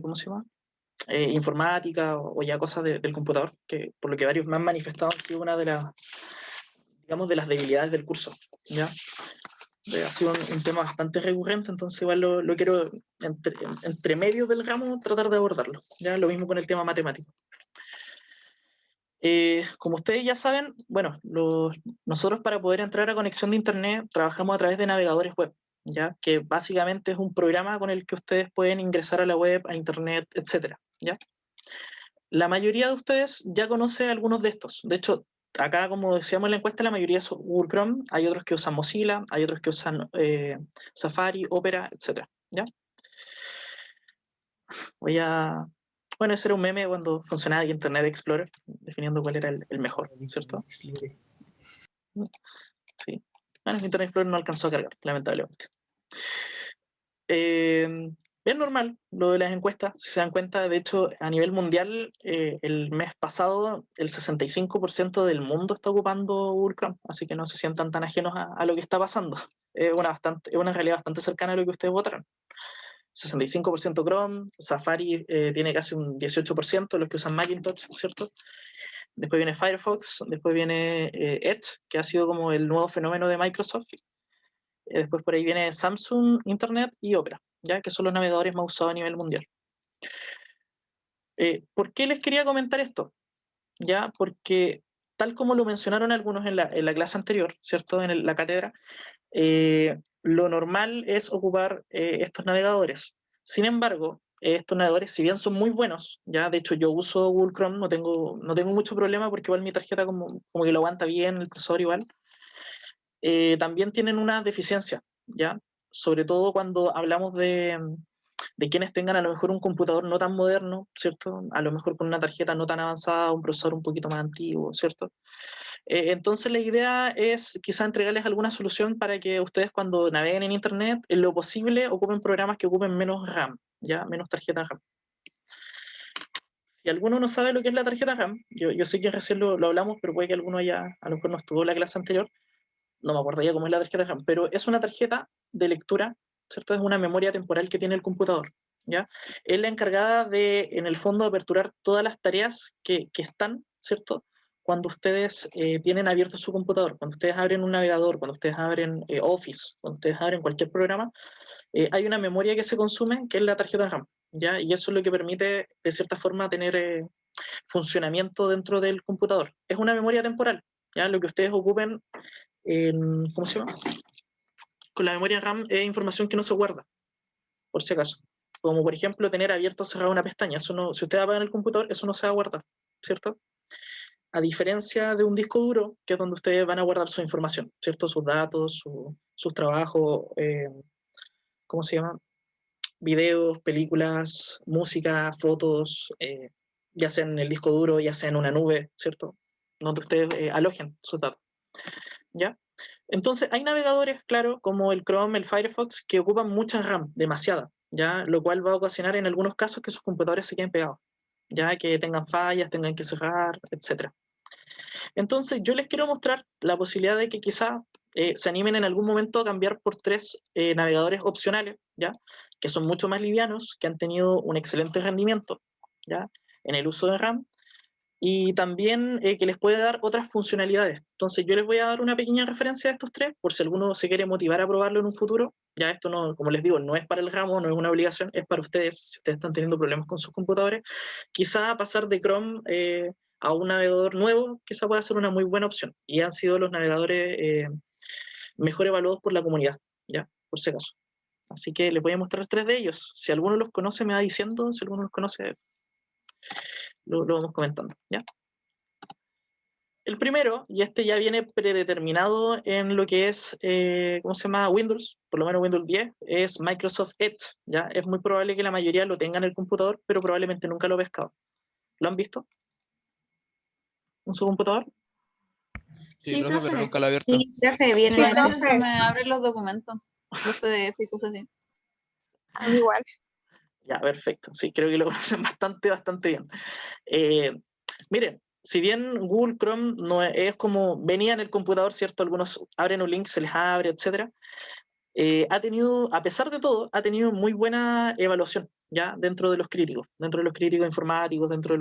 ¿cómo se llama? Informática o ya cosas del computador, que por lo que varios me han manifestado ha sido una de las, digamos, de las debilidades del curso, ¿ya? Ha sido un tema bastante recurrente, entonces igual lo quiero, entre medio del ramo, tratar de abordarlo, ¿ya? Lo mismo con el tema matemático. Como ustedes ya saben, bueno, nosotros para poder entrar a conexión de internet trabajamos a través de navegadores web, ¿ya? Que básicamente es un programa con el que ustedes pueden ingresar a la web, a internet, etcétera, ¿ya? La mayoría de ustedes ya conoce algunos de estos. De hecho, acá, como decíamos en la encuesta, la mayoría es Google Chrome, hay otros que usan Mozilla, hay otros que usan Safari, Opera, etcétera, ¿ya? Voy a... Bueno, ese era un meme cuando funcionaba Internet Explorer, definiendo cuál era el mejor, ¿cierto? Sí. Bueno, Internet Explorer no alcanzó a cargar, lamentablemente. Es normal lo de las encuestas, si se dan cuenta. De hecho, a nivel mundial, el mes pasado, el 65% del mundo está ocupando Google Chrome, así que no se sientan tan ajenos a lo que está pasando. Es una realidad bastante cercana a lo que ustedes votaron. 65% Chrome, Safari tiene casi un 18%, los que usan Macintosh, ¿cierto? Después viene Firefox, después viene Edge, que ha sido como el nuevo fenómeno de Microsoft. Después por ahí viene Samsung, Internet y Opera, ¿ya? Que son los navegadores más usados a nivel mundial. ¿Por qué les quería comentar esto? ¿Ya? Porque tal como lo mencionaron algunos en la clase anterior, ¿cierto? En la cátedra, lo normal es ocupar estos navegadores. Sin embargo, estos navegadores, si bien son muy buenos, ya de hecho yo uso Google Chrome, no tengo mucho problema porque igual mi tarjeta como que lo aguanta bien, el procesador igual, también tienen una deficiencia, ¿ya? Sobre todo cuando hablamos de quienes tengan a lo mejor un computador no tan moderno, ¿cierto? A lo mejor con una tarjeta no tan avanzada, un procesador un poquito más antiguo, ¿cierto? Entonces la idea es quizá entregarles alguna solución para que ustedes cuando naveguen en Internet, en lo posible, ocupen programas que ocupen menos RAM, ¿ya? Menos tarjeta RAM. Si alguno no sabe lo que es la tarjeta RAM, yo sé que recién lo hablamos, pero puede que alguno a lo mejor no estuvo en la clase anterior, no me acuerdo ya cómo es la tarjeta RAM, pero es una tarjeta de lectura, ¿cierto? Es una memoria temporal que tiene el computador, ¿ya? Es la encargada de, en el fondo, aperturar todas las tareas que están, ¿cierto? Cuando ustedes tienen abierto su computador, cuando ustedes abren un navegador, cuando ustedes abren Office, cuando ustedes abren cualquier programa, hay una memoria que se consume, que es la tarjeta RAM, ¿ya? Y eso es lo que permite, de cierta forma, tener funcionamiento dentro del computador. Es una memoria temporal, ¿ya? Lo que ustedes ocupen ¿cómo se llama? Con la memoria RAM es información que no se guarda, por si acaso. Como por ejemplo tener abierto o cerrado una pestaña. Eso no, si ustedes apagan el computador, eso no se va a guardar, ¿cierto? A diferencia de un disco duro, que es donde ustedes van a guardar su información, ¿cierto? Sus datos, sus trabajos, ¿cómo se llama? Videos, películas, música, fotos, ya sea en el disco duro, ya sea en una nube, ¿cierto? Donde ustedes alojen sus datos, ¿ya? Entonces, hay navegadores, claro, como el Chrome, el Firefox, que ocupan mucha RAM, demasiada, ¿ya? Lo cual va a ocasionar en algunos casos que sus computadores se queden pegados, ya que tengan fallas, tengan que cerrar, etc. Entonces, yo les quiero mostrar la posibilidad de que quizá se animen en algún momento a cambiar por tres navegadores opcionales, ¿ya? Que son mucho más livianos, que han tenido un excelente rendimiento, ¿ya? En el uso de RAM, y también que les puede dar otras funcionalidades. Entonces yo les voy a dar una pequeña referencia de estos tres, por si alguno se quiere motivar a probarlo en un futuro. Ya esto no, como les digo, no es para el ramo, no es una obligación, es para ustedes, si ustedes están teniendo problemas con sus computadores. Quizá pasar de Chrome a un navegador nuevo, quizá pueda ser una muy buena opción. Y han sido los navegadores mejor evaluados por la comunidad, ya, por si acaso. Así que les voy a mostrar tres de ellos. Si alguno los conoce, me va diciendo. Si alguno los conoce, lo vamos comentando, ¿ya? El primero, y este ya viene predeterminado en lo que es, ¿cómo se llama? Windows, por lo menos Windows 10, es Microsoft Edge, ¿ya? Es muy probable que la mayoría lo tenga en el computador, pero probablemente nunca lo he pescado. ¿Lo han visto en su computador? Sí, Sí, profe, pero profe. nunca lo he abierto. Sí, profe, Sí, viene. a veces se me abren los documentos, los PDF y cosas así. A mí igual. Ya, perfecto. Sí, creo que lo conocen bastante bien. Miren, si bien Google Chrome no es como venía en el computador, ¿cierto? Algunos abren un link, se les abre, etcétera. Ha tenido, a pesar de todo, ha tenido muy buena evaluación, ya dentro de los críticos informáticos, dentro de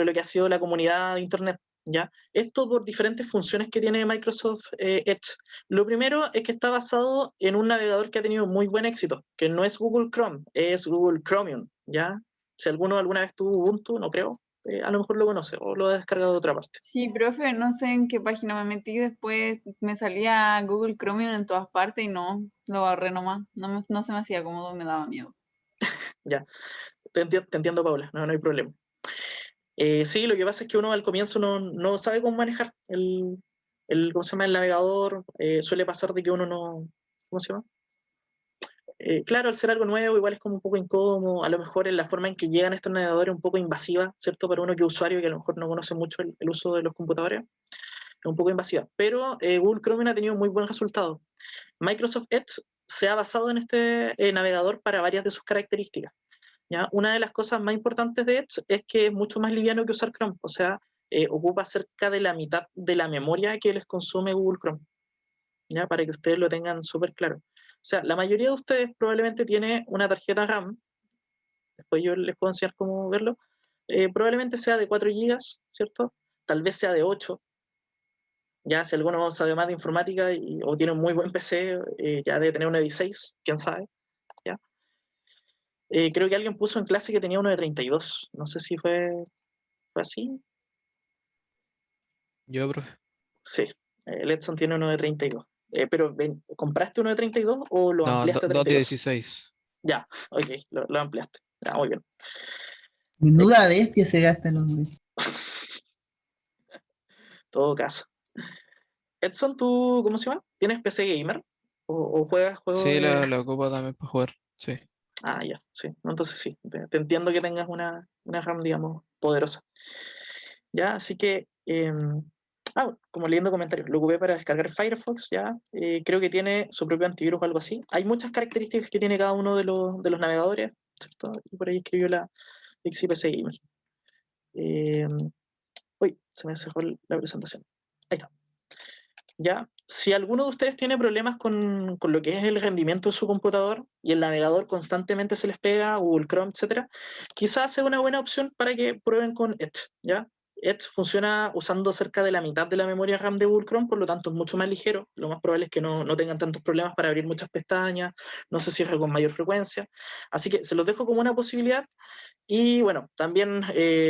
lo que ha sido la comunidad de Internet. ¿Ya? Esto por diferentes funciones que tiene Microsoft Edge. Lo primero es que está basado en un navegador que ha tenido muy buen éxito, que no es Google Chrome, es Google Chromium, ¿ya? Si alguno alguna vez tuvo Ubuntu, no creo, a lo mejor lo conoce o lo ha descargado de otra parte. Sí, profe, no sé en qué página me metí, después me salía Google Chromium en todas partes y no, lo barré nomás. No se me hacía cómodo, me daba miedo. Ya, te entiendo, Paula, no hay problema. Sí, lo que pasa es que uno al comienzo no sabe cómo manejar ¿cómo se llama? El navegador. Suele pasar de que uno no, ¿cómo se llama? Claro, al ser algo nuevo igual es como un poco incómodo, a lo mejor en la forma en que llegan estos navegadores un poco invasiva, ¿cierto? Para uno que es usuario que a lo mejor no conoce mucho el uso de los computadores, es un poco invasiva. Pero Google Chrome ha tenido muy buen resultado. Microsoft Edge se ha basado en este navegador para varias de sus características. ¿Ya? Una de las cosas más importantes de Edge es que es mucho más liviano que usar Chrome, o sea, ocupa cerca de la mitad de la memoria que les consume Google Chrome, ¿ya? Para que ustedes lo tengan súper claro. O sea, la mayoría de ustedes probablemente tiene una tarjeta RAM, después yo les puedo enseñar cómo verlo, probablemente sea de 4 gigas, ¿cierto? Tal vez sea de 8, ya si alguno sabe más de informática o tiene un muy buen PC, ya debe tener una de 16, quién sabe, ¿ya? Creo que alguien puso en clase que tenía uno de 32, no sé si fue así. Yo, profe. Sí, el Edson tiene uno de 32. Pero, ¿compraste uno de 32 o lo No, ampliaste a 2 de 32? 16. Ya, ok, lo ampliaste. Ya, muy bien. Menuda bestia se gasta el hombre. Todo caso. Edson, ¿tú cómo se llama? ¿Tienes PC gamer? ¿O juegas juegos Sí, de...? la ocupo también para jugar. Sí. Ah, ya, sí. No, entonces sí, te entiendo que tengas una RAM, digamos, poderosa. Ya, así que... como leyendo comentarios, lo ocupé para descargar Firefox, ya. Creo que tiene su propio antivirus o algo así. Hay muchas características que tiene cada uno de los navegadores, ¿cierto? Y por ahí escribió la XPC Gamer. Uy, se me cerró la presentación. Ahí está. Ya, si alguno de ustedes tiene problemas con lo que es el rendimiento de su computador y el navegador constantemente se les pega, Google Chrome, etcétera, quizás sea una buena opción para que prueben con Edge, ¿ya? Edge funciona usando cerca de la mitad de la memoria RAM de Google Chrome, por lo tanto es mucho más ligero. Lo más probable es que no tengan tantos problemas para abrir muchas pestañas, no se cierre con mayor frecuencia. Así que se los dejo como una posibilidad. Y bueno, también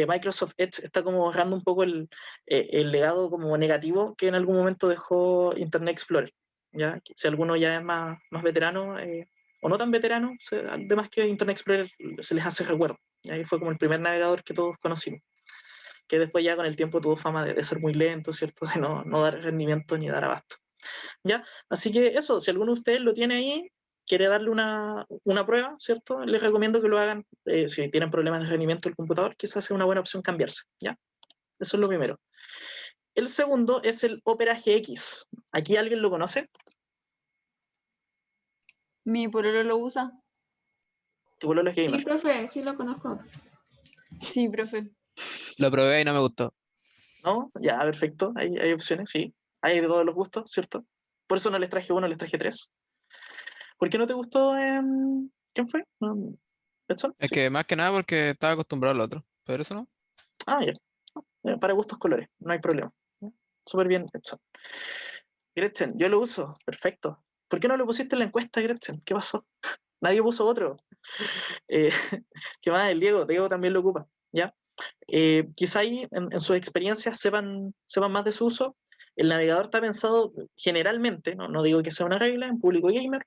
Microsoft Edge está como borrando un poco el legado como negativo que en algún momento dejó Internet Explorer. ¿Ya? Si alguno ya es más veterano o no tan veterano, además que Internet Explorer se les hace recuerdo. ¿Ya? Y fue como el primer navegador que todos conocimos, que después ya con el tiempo tuvo fama de ser muy lento, ¿cierto? De no dar rendimiento ni dar abasto. ¿Ya? Así que eso, si alguno de ustedes lo tiene ahí, quiere darle una prueba, ¿cierto? Les recomiendo que lo hagan. Si tienen problemas de rendimiento del computador, quizás sea una buena opción cambiarse, ¿ya? Eso es lo primero. El segundo es el Opera GX. ¿Aquí alguien lo conoce? Mi pololo lo usa. Tu pololo es Sí, gamer. profe, sí lo conozco. Sí, profe. Lo probé y no me gustó. ¿No? Ya, perfecto. Hay opciones, sí. Hay de todos los gustos, ¿cierto? Por eso no les traje uno, les traje tres. ¿Por qué no te gustó? ¿Quién fue? ¿Edson? Es Sí. que más que nada porque estaba acostumbrado al otro. Pero eso no. Ah, ya. Para gustos colores, no hay problema. ¿Ya? Súper bien, Edson. Gretchen, yo lo uso, perfecto. ¿Por qué no lo pusiste en la encuesta, Gretchen? ¿Qué pasó? Nadie puso otro. Eh, ¿Qué más? El Diego también lo ocupa, ¿ya? Quizá ahí en sus experiencias sepan más de su uso. El navegador está pensado generalmente, no digo que sea una regla, en público gamer,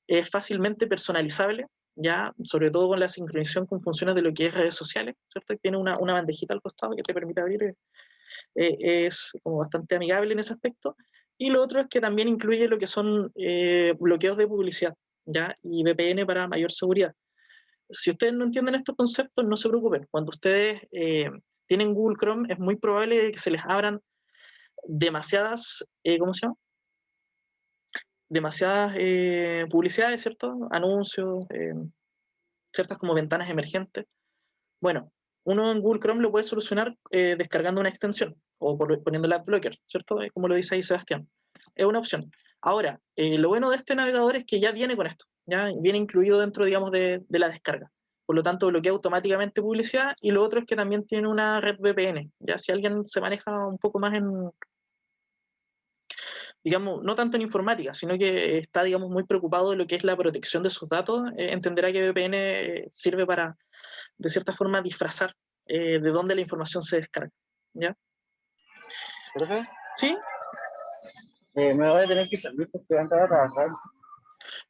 es fácilmente personalizable, ya, sobre todo con la sincronización con funciones de lo que es redes sociales, ¿cierto? Tiene una bandejita al costado que te permite abrir, es como bastante amigable en ese aspecto. Y lo otro es que también incluye lo que son bloqueos de publicidad, ¿ya? Y VPN para mayor seguridad. Si ustedes no entienden estos conceptos, no se preocupen. Cuando ustedes tienen Google Chrome, es muy probable que se les abran demasiadas, ¿cómo se llama? Demasiadas publicidades, ¿cierto? Anuncios, ciertas como ventanas emergentes. Bueno, uno en Google Chrome lo puede solucionar descargando una extensión o poniendo el AdBlocker, ¿cierto? Como lo dice ahí Sebastián. Es una opción. Ahora, lo bueno de este navegador es que ya viene con esto, ya viene incluido dentro, digamos, de la descarga. por lo tanto bloquea automáticamente publicidad, y lo otro es que también tiene una red VPN, ya si alguien se maneja un poco más en, digamos, no tanto en informática, sino que está, digamos, muy preocupado de lo que es la protección de sus datos, entenderá que VPN sirve para, de cierta forma, disfrazar de dónde la información se descarga, ¿ya? ¿Profe? ¿Sí? Me voy a tener que salir porque voy a entrar a trabajar.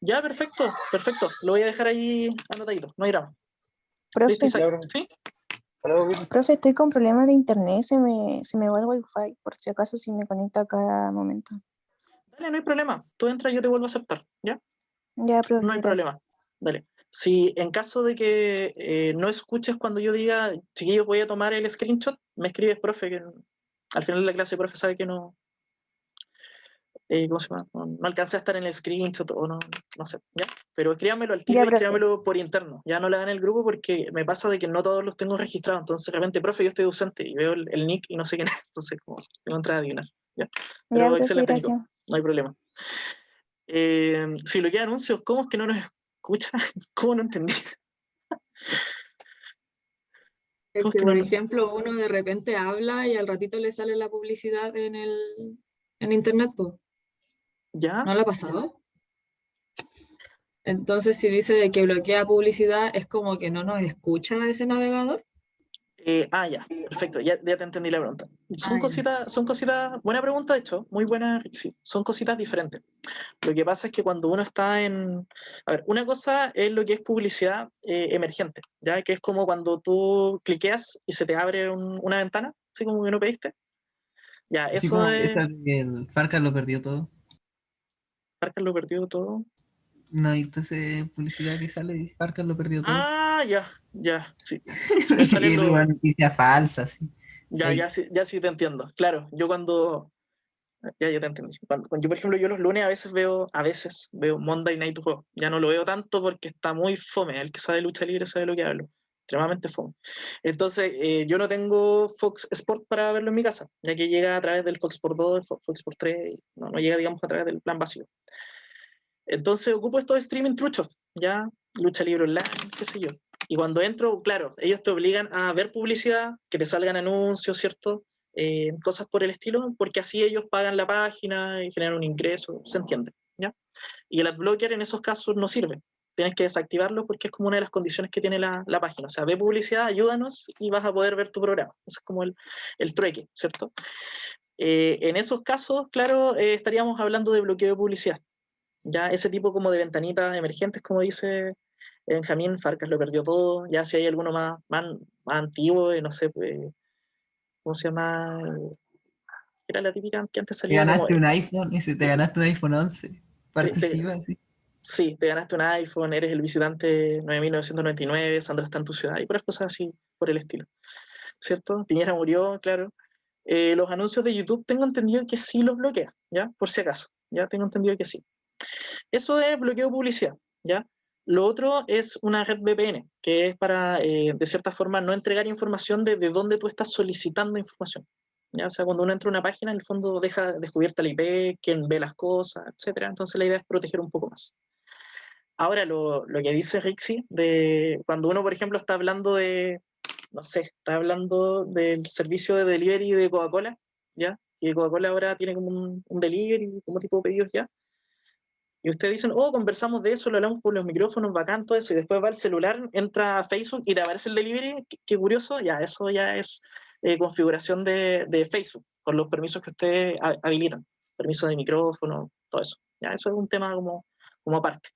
Ya, perfecto, perfecto. Lo voy a dejar ahí anotadito, no hay drama. Profe, ¿Listo, Isaac? Ya, profe. ¿Sí? Hasta luego, Vicky. profe, estoy con problemas de internet, se me va el wifi, por si acaso si me conecto a cada momento. Dale, no hay problema. Tú entras y yo te vuelvo a aceptar, ¿ya? Ya, profe, No hay gracias. problema. Dale. Si en caso de que no escuches cuando yo diga, chiquillos, voy a tomar el screenshot, me escribes, profe, que al final de la clase, profe, sabe que no, ¿cómo se llama? No alcancé a estar en el screenshot o no sé, ¿ya? Pero escríbamelo al tiro Ya, y profe. escríbamelo por interno. Ya no le dan el grupo porque me pasa de que no todos los tengo registrados. Entonces, de repente, profe, yo estoy ausente y veo el nick y no sé quién es. Entonces, como, tengo que entrar a adivinar, ¿ya? Ya, Pero profe, excelente, Nico. gracias. No hay problema. Si lo que anuncios, ¿cómo es que no nos escucha? ¿Cómo no entendí? Es ¿Cómo es que, que no por nos... ejemplo, uno de repente habla y al ratito le sale la publicidad en internet, pues. ¿Ya? ¿No le ha pasado? Entonces, si dice de que bloquea publicidad, es como que no nos escucha ese navegador. Ya, perfecto, ya te entendí la pregunta. Ah, ya. Son cositas, buena pregunta de hecho, muy buena, sí, son cositas diferentes. Lo que pasa es que cuando uno está en, a ver, una cosa es lo que es publicidad emergente, ya que es como cuando tú cliqueas y se te abre una ventana, así como que no pediste. Ya, Así eso como es, esa que el Farca lo perdió todo. Parker lo perdió todo. No, y entonces publicidad que sale y Farca lo perdió todo. Ya, sí. Me Y salen era una los, noticia falsa, sí. Fake. ya sí te entiendo. Claro, yo cuando, ya te entendí. Yo, por ejemplo, yo los lunes a veces veo Monday Night Raw. Ya no lo veo tanto porque está muy fome. El que sabe lucha libre sabe lo que hablo. Extremadamente fome. Entonces, yo no tengo Fox Sport para verlo en mi casa, ya que llega a través del Fox Sport 2, Fox Sport 3, no llega, digamos, a través del plan básico. Entonces, ocupo estos streaming truchos, ya, lucha libre online, qué sé yo. Y cuando entro, claro, ellos te obligan a ver publicidad, que te salgan anuncios, ¿cierto? Cosas por el estilo, porque así ellos pagan la página y generan un ingreso, se entiende, ¿ya? Y el adblocker en esos casos no sirve. Tienes que desactivarlo porque es como una de las condiciones que tiene la página. O sea, ve publicidad, ayúdanos y vas a poder ver tu programa. Ese es como el trueque, ¿cierto? En esos casos, claro, estaríamos hablando de bloqueo de publicidad. Ya ese tipo como de ventanitas emergentes, como dice Benjamín, Farcas lo perdió todo. Ya si hay alguno más antiguo, no sé, pues, ¿cómo se llama? Era la típica que antes Te salía como... ganaste un iPhone, te ganaste un iPhone 11. te- te- Participa, sí. sí, te ganaste un iPhone, eres el visitante 9999, Sandra está en tu ciudad, y puras cosas así por el estilo, ¿cierto? Piñera murió, claro. Los anuncios de YouTube tengo entendido que sí los bloquea, ¿ya? Por si acaso, ya tengo entendido que sí. Eso es bloqueo de publicidad, ¿ya? Lo otro es una red VPN, que es para, de cierta forma, no entregar información de dónde tú estás solicitando información. ¿Ya? O sea, cuando uno entra a una página, en el fondo deja descubierta la IP, quién ve las cosas, etc. Entonces la idea es proteger un poco más. Ahora, lo que dice Rixi, de cuando uno, por ejemplo, está hablando de, no sé, está hablando del servicio de delivery de Coca-Cola, ¿ya? Y Coca-Cola ahora tiene como un delivery, como tipo de pedidos ya. Y ustedes dicen, oh, conversamos de eso, lo hablamos por los micrófonos, bacán, todo eso, y después va el celular, entra a Facebook y te aparece el delivery, qué curioso, ya, eso ya es configuración de Facebook, con los permisos que ustedes habilitan, permisos de micrófono, todo eso. Ya, eso es un tema como aparte.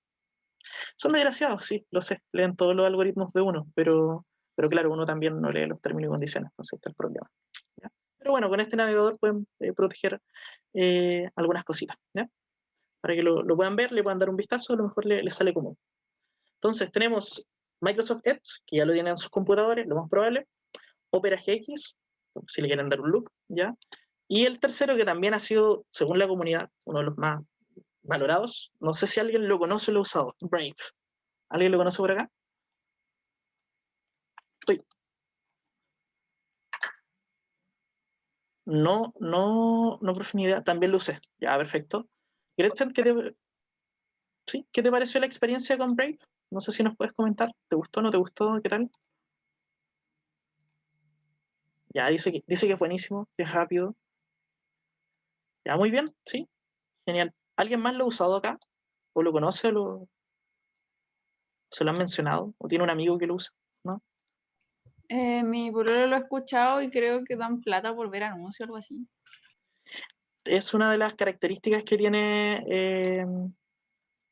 Son desgraciados, sí, lo sé, leen todos los algoritmos de uno, pero claro, uno también no lee los términos y condiciones, entonces está el problema. ¿Ya? Pero bueno, con este navegador pueden proteger algunas cositas, ¿ya? Para que lo puedan ver, le puedan dar un vistazo, a lo mejor le sale común. Entonces tenemos Microsoft Edge, que ya lo tienen en sus computadores, lo más probable, Opera GX, si le quieren dar un look, ¿ya? Y el tercero, que también ha sido, según la comunidad, uno de los más valorados, no sé si alguien lo conoce o lo ha usado, Brave. ¿Alguien lo conoce por acá? Estoy. No, profe, ni idea. También lo usé. Ya, perfecto. Gretchen, ¿sí? ¿Qué te pareció la experiencia con Brave? No sé si nos puedes comentar. ¿Te gustó, no te gustó? ¿Qué tal? Ya, dice que es buenísimo, que es rápido. Ya, muy bien, sí. Genial. ¿Alguien más lo ha usado acá? ¿O lo conoce? ¿Se lo han mencionado? ¿O tiene un amigo que lo usa? ¿No? Mi pololo lo he escuchado y creo que dan plata por ver anuncios o algo así. Es una de las características que tiene,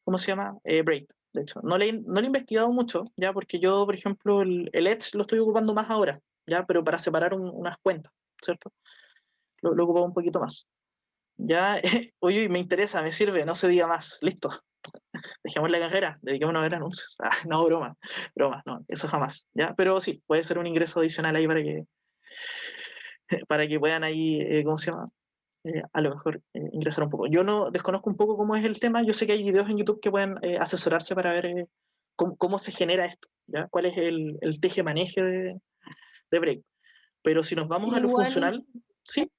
¿cómo se llama? Brave, de hecho. No le he investigado mucho, ya, porque yo, por ejemplo, el Edge lo estoy ocupando más ahora, ya, pero para separar unas cuentas, ¿cierto? Lo he ocupado un poquito más. Ya, oye, me interesa, me sirve, no se diga más, listo. Dejemos la carrera, dediquémonos a ver anuncios. Ah, no, broma, no, eso jamás, ¿ya? Pero sí, puede ser un ingreso adicional ahí para que puedan ahí, ¿cómo se llama? A lo mejor ingresar un poco. Yo no desconozco un poco cómo es el tema, yo sé que hay videos en YouTube que pueden asesorarse para ver cómo se genera esto, ¿ya? ¿Cuál es el teje-maneje de Break? Pero si nos vamos a lo Igual funcional, sí,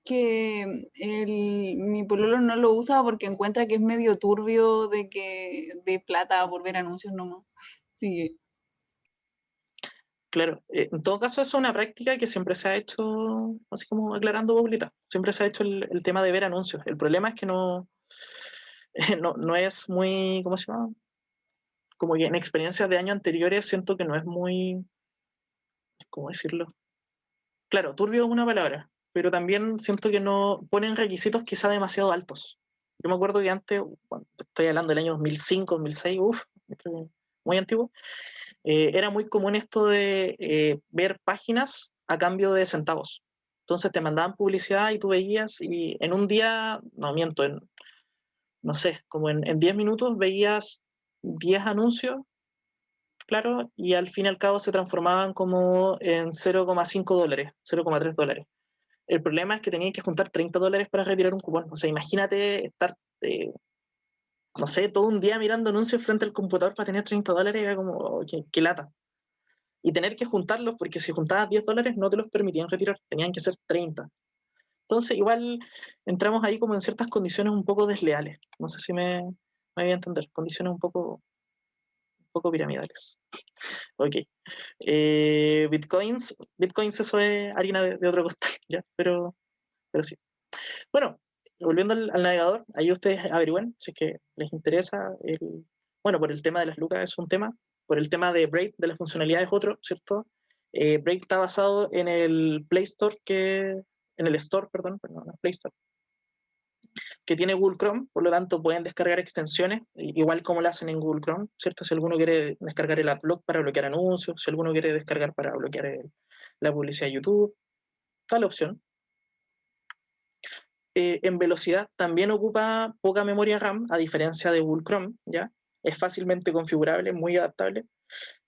que mi pololo no lo usa porque encuentra que es medio turbio de plata por ver anuncios nomás. Sí, claro. En todo caso, eso es una práctica que siempre se ha hecho, así como aclarando Paulita, siempre se ha hecho el tema de ver anuncios. El problema es que no es muy, ¿cómo se llama? Como que en experiencias de años anteriores siento que no es muy, ¿cómo decirlo? Claro, turbio es una palabra, pero también siento que no ponen requisitos quizá demasiado altos. Yo me acuerdo que antes, cuando estoy hablando del año 2005, 2006, creo que muy antiguo, era muy común esto de ver páginas a cambio de centavos. Entonces te mandaban publicidad y tú veías y en un día, no miento, no sé, como en 10 minutos veías 10 anuncios, claro, y al fin y al cabo se transformaban como en 0,5 dólares, 0,3 dólares. El problema es que tenían que juntar 30 dólares para retirar un cupón. O sea, imagínate estar, no sé, todo un día mirando anuncios frente al computador para tener 30 dólares, era como, oh, qué lata. Y tener que juntarlos, porque si juntabas 10 dólares no te los permitían retirar, tenían que ser 30. Entonces, igual entramos ahí como en ciertas condiciones un poco desleales. No sé si me voy a entender, condiciones un poco piramidales. Ok. Bitcoins eso es harina de otro costal, ¿ya? Pero sí. Bueno, volviendo al navegador, ahí ustedes averigüen si es que les interesa. Bueno, por el tema de las lucas es un tema, por el tema de Brave, de las funcionalidades es otro, ¿cierto? Brave está basado en el Play Store en el Store, perdón, no, Play Store, que tiene Google Chrome, por lo tanto pueden descargar extensiones, igual como lo hacen en Google Chrome, ¿cierto? Si alguno quiere descargar el AdBlock para bloquear anuncios, si alguno quiere descargar para bloquear la publicidad de YouTube, está la opción. En velocidad también ocupa poca memoria RAM, a diferencia de Google Chrome, ¿ya? Es fácilmente configurable, muy adaptable.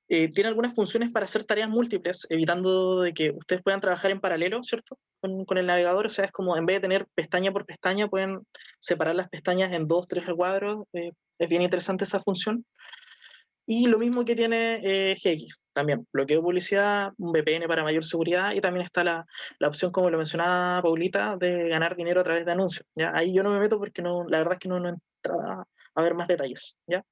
Tiene algunas funciones para hacer tareas múltiples, evitando de que ustedes puedan trabajar en paralelo, ¿cierto? Con el navegador, o sea, es como en vez de tener pestaña por pestaña, pueden separar las pestañas en 2, 3 recuadros. Es bien interesante esa función. Y lo mismo que tiene GX, también bloqueo de publicidad, un VPN para mayor seguridad y también está la opción, como lo mencionaba Paulita, de ganar dinero a través de anuncios. ¿Ya? Ahí yo no me meto porque no, la verdad es que no entraba a ver más detalles. ¿Ya?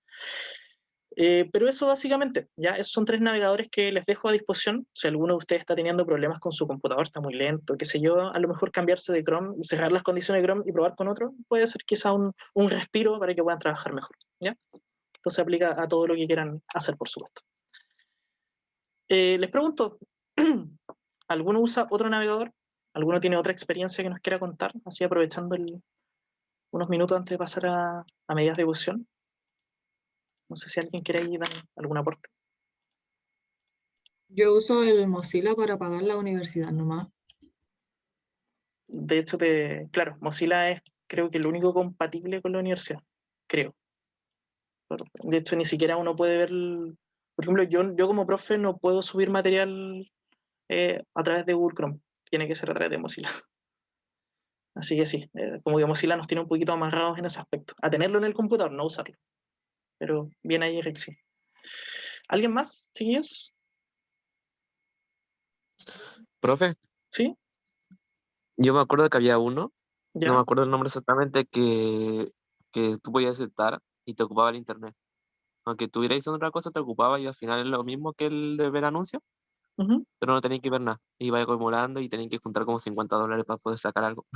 Pero eso básicamente, ¿ya? Esos son 3 navegadores que les dejo a disposición. Si alguno de ustedes está teniendo problemas con su computador, está muy lento, qué sé yo, a lo mejor cambiarse de Chrome y cerrar las condiciones de Chrome y probar con otro, puede ser quizá un respiro para que puedan trabajar mejor. ¿Ya? Esto se aplica a todo lo que quieran hacer, por supuesto. Les pregunto, ¿alguno usa otro navegador? ¿Alguno tiene otra experiencia que nos quiera contar? Así aprovechando unos minutos antes de pasar a medidas de evolución. No sé si alguien quiere ahí dar algún aporte. Yo uso el Mozilla para pagar la universidad nomás. De hecho, claro, Mozilla es creo que el único compatible con la universidad, creo. De hecho, ni siquiera uno puede ver, por ejemplo, yo como profe no puedo subir material a través de Google Chrome, tiene que ser a través de Mozilla. Así que sí, como que Mozilla nos tiene un poquito amarrados en ese aspecto. A tenerlo en el computador, no usarlo. Pero bien ahí, Rexy. ¿Alguien más, chiquillos? Profe, ¿Sí? yo me acuerdo que había uno, no me ¿Ya? acuerdo el nombre exactamente, que tú podías aceptar y te ocupaba el internet. aunque tuvierais otra cosa, te ocupaba y al final es lo mismo que el de ver anuncios, Ujú. pero no tenéis que ver nada. Iba acumulando y tenéis que juntar como $50 para poder sacar algo.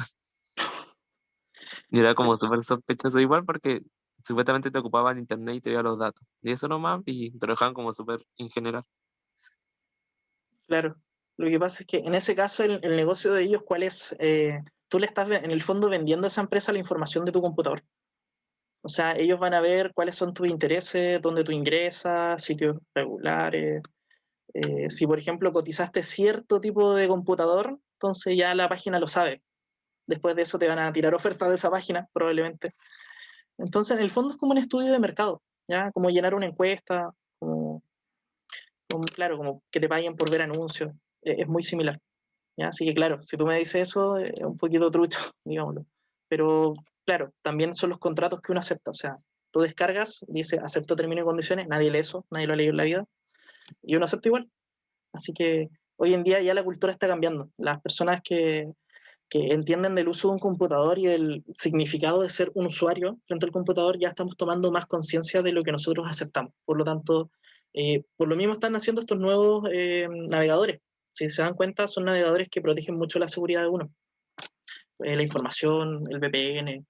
Y era como súper sospechoso igual porque supuestamente te ocupaban internet y te veía los datos. Y eso nomás, y te lo dejaban como súper en general. Claro. Lo que pasa es que en ese caso el negocio de ellos, ¿cuál es? Tú le estás en el fondo vendiendo a esa empresa la información de tu computador. O sea, ellos van a ver cuáles son tus intereses, dónde tú ingresas, sitios regulares. Si, por ejemplo, cotizaste cierto tipo de computador, entonces ya la página lo sabe. Después de eso te van a tirar ofertas de esa página, probablemente. Entonces, en el fondo es como un estudio de mercado, ¿ya? Como llenar una encuesta, claro, como que te paguen por ver anuncios. Es muy similar, ¿ya? Así que, claro, si tú me dices eso, es un poquito trucho, digámoslo. Pero, claro, también son los contratos que uno acepta. O sea, tú descargas, dice, acepto términos y condiciones, nadie lee eso, nadie lo ha leído en la vida, y uno acepta igual. Así que hoy en día ya la cultura está cambiando. Las personas que entienden del uso de un computador y del significado de ser un usuario frente al computador, ya estamos tomando más conciencia de lo que nosotros aceptamos. Por lo tanto, por lo mismo están haciendo estos nuevos navegadores. Si se dan cuenta, son navegadores que protegen mucho la seguridad de uno. La información, el VPN.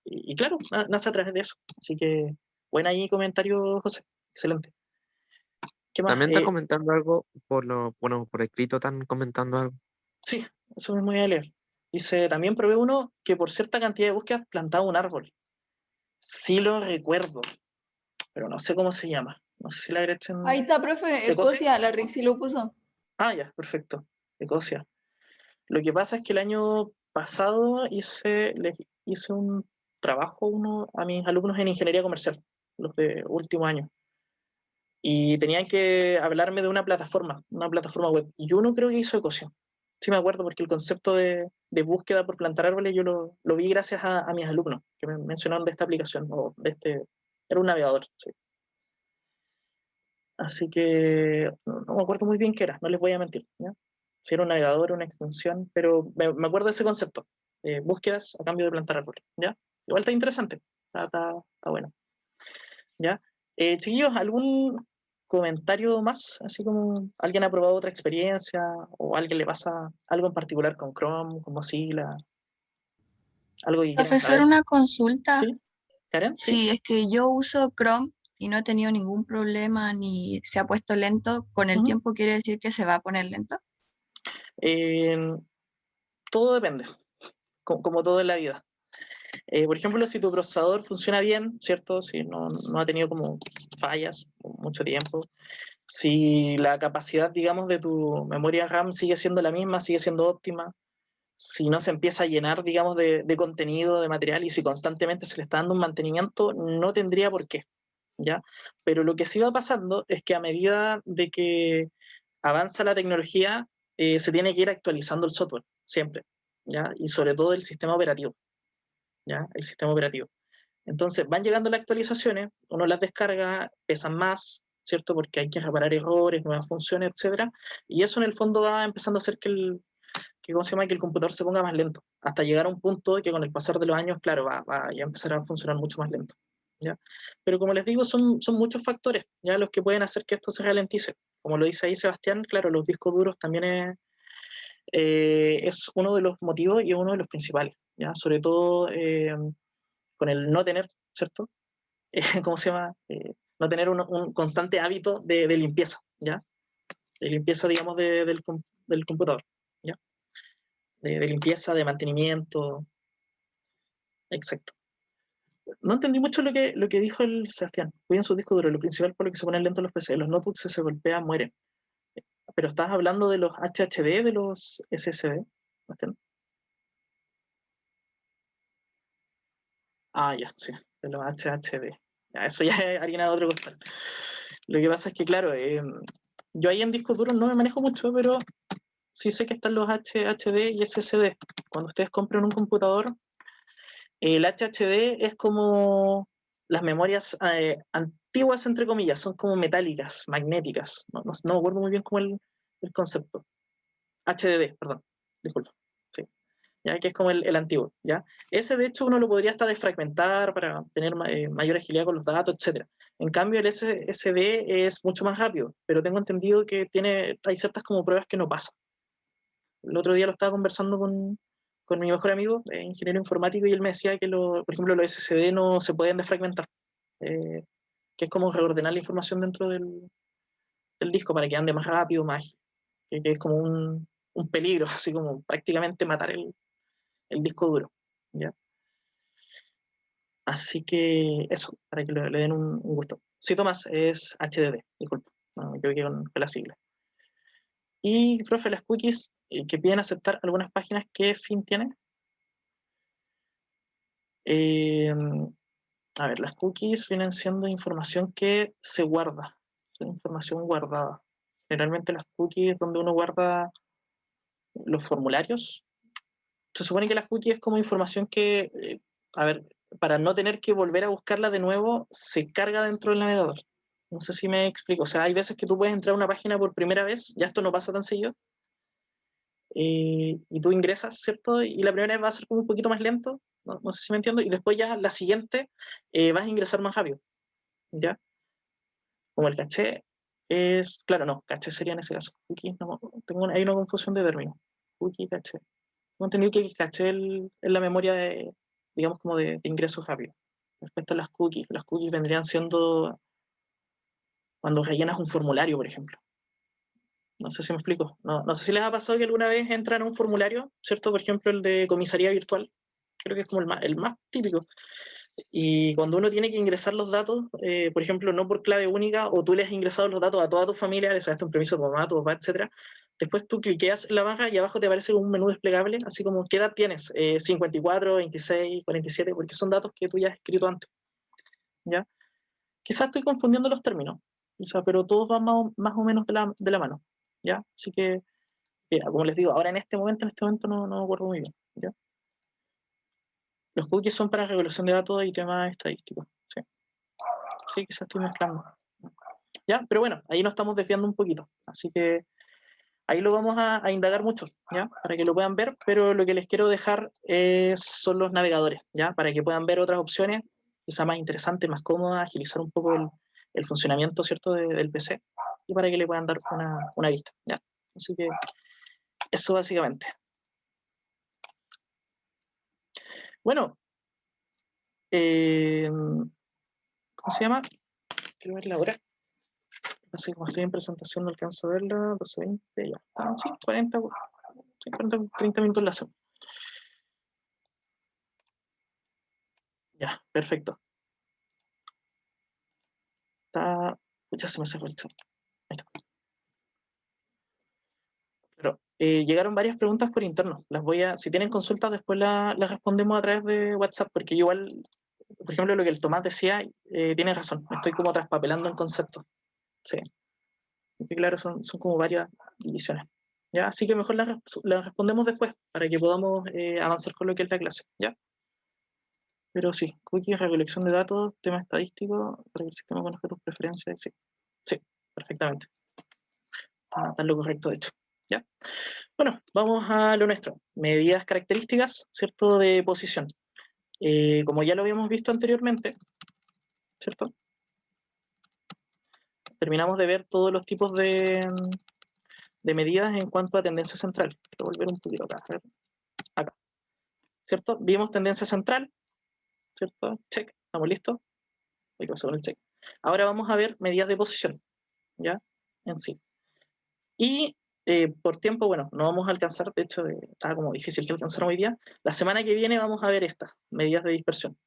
Y claro, nace a través de eso. Así que, buen ahí comentario, José. Excelente. ¿Qué más? También están comentando algo bueno, por escrito están comentando algo. Sí, eso mismo voy a leer. Dice, también probé uno que por cierta cantidad de búsquedas plantaba un árbol. Sí lo recuerdo, pero no sé cómo se llama. No sé si la Gretchen... Ahí está, profe, ¿Ecosia? Ecosia, la Rixi lo puso. Ah, ya, perfecto. Ecosia. Lo que pasa es que el año pasado les hice un trabajo a mis alumnos en ingeniería comercial, los de último año. Y tenían que hablarme de una plataforma web. Y uno creo que hizo Ecosia. Sí me acuerdo porque el concepto de búsqueda por plantar árboles yo lo vi gracias a mis alumnos que me mencionaron de esta aplicación, o de este, era un navegador, sí. Así que no me acuerdo muy bien qué era, no les voy a mentir, ¿ya? Si era un navegador o una extensión, pero me acuerdo de ese concepto, búsquedas a cambio de plantar árboles, ¿ya? Igual está interesante, está bueno, ¿ya? Chiquillos, ¿algún comentario más? Así como alguien ha probado otra experiencia o a alguien le pasa algo en particular con Chrome, con Mozilla, algo que quieran Profesor, saber. una consulta. ¿Sí? ¿Karen? ¿Sí? Sí, es que yo uso Chrome y no he tenido ningún problema ni se ha puesto lento. ¿Con el Ujú. tiempo quiere decir que se va a poner lento? Eh, Todo depende, como todo en la vida. Por ejemplo, si tu procesador funciona bien, ¿cierto? Si no ha tenido como fallas por mucho tiempo, si la capacidad, digamos, de tu memoria RAM sigue siendo la misma, sigue siendo óptima, si no se empieza a llenar, digamos, de contenido, de material, y si constantemente se le está dando un mantenimiento, no tendría por qué, ¿ya? Pero lo que sí va pasando es que a medida de que avanza la tecnología, se tiene que ir actualizando el software, siempre, ¿ya? Y sobre todo el sistema operativo, ¿ya? El sistema operativo. Entonces van llegando las actualizaciones, uno las descarga, pesan más, ¿cierto? Porque hay que reparar errores, nuevas funciones, etcétera. Y eso en el fondo va empezando a hacer ¿cómo se llama? Que el computador se ponga más lento, hasta llegar a un punto que con el pasar de los años, claro, va a empezar a funcionar mucho más lento, ¿ya? Pero como les digo, son muchos factores, ¿ya? Los que pueden hacer que esto se ralentice. Como lo dice ahí Sebastián, claro, los discos duros también es uno de los motivos y uno de los principales, ¿ya? Sobre todo con el no tener, ¿cierto? ¿Cómo se llama? No tener un constante hábito de limpieza, ¿ya? De limpieza, digamos, del computador, ¿ya? De limpieza, de mantenimiento, exacto. No entendí mucho lo que dijo el Sebastián. Cuiden su disco duro, lo principal por lo que se ponen lentos los PC. Los notebooks si se golpean, mueren. Pero estás hablando de los HHD, de los SSD, Sebastián. Ah, ya, sí, de los HHD. Ya, eso ya es harina de otro costal. Lo que pasa es que, claro, yo ahí en discos duros no me manejo mucho, pero sí sé que están los HHD y SSD. Cuando ustedes compren un computador, el HHD es como las memorias antiguas, entre comillas, son como metálicas, magnéticas. No me acuerdo muy bien cómo el concepto. HDD, perdón, disculpa. Sí. ¿ya? Que es como el antiguo, ¿ya? Ese, de hecho, uno lo podría hasta desfragmentar para tener mayor agilidad con los datos, etc. En cambio, el SSD es mucho más rápido, pero tengo entendido que hay ciertas como pruebas que no pasan. El otro día lo estaba conversando con mi mejor amigo, ingeniero informático, y él me decía que, por ejemplo, los SSD no se pueden desfragmentar, que es como reordenar la información dentro del disco para que ande más rápido, más ágil, que es como un peligro, así como prácticamente matar el disco duro, ¿ya? Así que eso, para que le den un gusto. Sí, Tomás, es HDD, disculpa, no me equivoqué con la sigla. Y, profe, las cookies que piden aceptar algunas páginas, ¿qué fin tienen? A ver, las cookies vienen siendo información que se guarda, son información guardada. Generalmente las cookies donde uno guarda los formularios. Se supone que las cookies es como información que, a ver, para no tener que volver a buscarla de nuevo, se carga dentro del navegador. No sé si me explico. O sea, hay veces que tú puedes entrar a una página por primera vez, ya esto no pasa tan seguido, y tú ingresas, ¿cierto? Y la primera vez va a ser como un poquito más lento, no sé si me entiendo, y después ya la siguiente vas a ingresar más rápido, ¿ya? Como el caché es, claro, no, caché sería en ese caso. Cookies, no, hay una confusión de términos. Cookie, caché. Tengo entendido que el caché es la memoria digamos, como de ingresos rápidos. Respecto a las cookies vendrían siendo cuando rellenas un formulario, por ejemplo. No sé si me explico. No sé si les ha pasado que alguna vez entran a un formulario, ¿cierto? Por ejemplo, el de comisaría virtual. Creo que es como el más típico. Y cuando uno tiene que ingresar los datos, por ejemplo, no por clave única, o tú le has ingresado los datos a toda tu familia, le sacaste un permiso a tu mamá, a tu papá, etc. Después tú cliqueas en la barra y abajo te aparece un menú desplegable, así como ¿qué edad tienes? 54, 26, 47, porque son datos que tú ya has escrito antes, ¿ya? Quizás estoy confundiendo los términos, pero todos van más o menos de la mano, ¿ya? Así que, como les digo, ahora en este momento no me acuerdo muy bien, ¿ya? Los cookies son para regulación de datos y temas estadísticos, sí. Sí, quizás estoy mezclando. ¿Ya? Pero bueno, ahí nos estamos desviando un poquito. Así que ahí lo vamos a indagar mucho, ¿ya? Para que lo puedan ver, pero lo que les quiero dejar son los navegadores, ¿ya? Para que puedan ver otras opciones, quizá más interesantes, más cómodas, agilizar un poco el funcionamiento, ¿cierto?, del PC, y para que le puedan dar una vista, ¿ya? Así que eso básicamente. Bueno, ¿cómo se llama? Quiero ver la hora. Así como estoy en presentación no alcanzo a verla, 12:20, ya está, sí, 40, 30 minutos la hacemos. Ya, perfecto. Ya se me sacó el chat. Ahí está. Pero llegaron varias preguntas por interno. Si tienen consultas, después las respondemos a través de WhatsApp, porque igual, por ejemplo, lo que el Tomás decía, tiene razón. Me estoy como traspapelando en conceptos. Sí. Porque claro, son como varias divisiones. ¿Ya? Así que mejor las respondemos después, para que podamos avanzar con lo que es la clase. ¿Ya? Pero sí, cookies, recolección de datos, tema estadístico, para que el sistema conozca tus preferencias. Sí, sí, perfectamente. Está lo correcto, de hecho. ¿Ya? Bueno, vamos a lo nuestro. Medidas características, ¿cierto?, de posición. Como ya lo habíamos visto anteriormente, ¿cierto? Terminamos de ver todos los tipos de medidas en cuanto a tendencia central. Quiero volver un poquito acá, a ver. Acá, ¿cierto? Vimos tendencia central, ¿cierto? Check, ¿estamos listos? Ahí pasó con el check. Ahora vamos a ver medidas de posición, ¿ya? En sí. Y por tiempo, bueno, no vamos a alcanzar, de hecho, estaba como difícil que alcanzar hoy día. La semana que viene vamos a ver estas medidas de dispersión.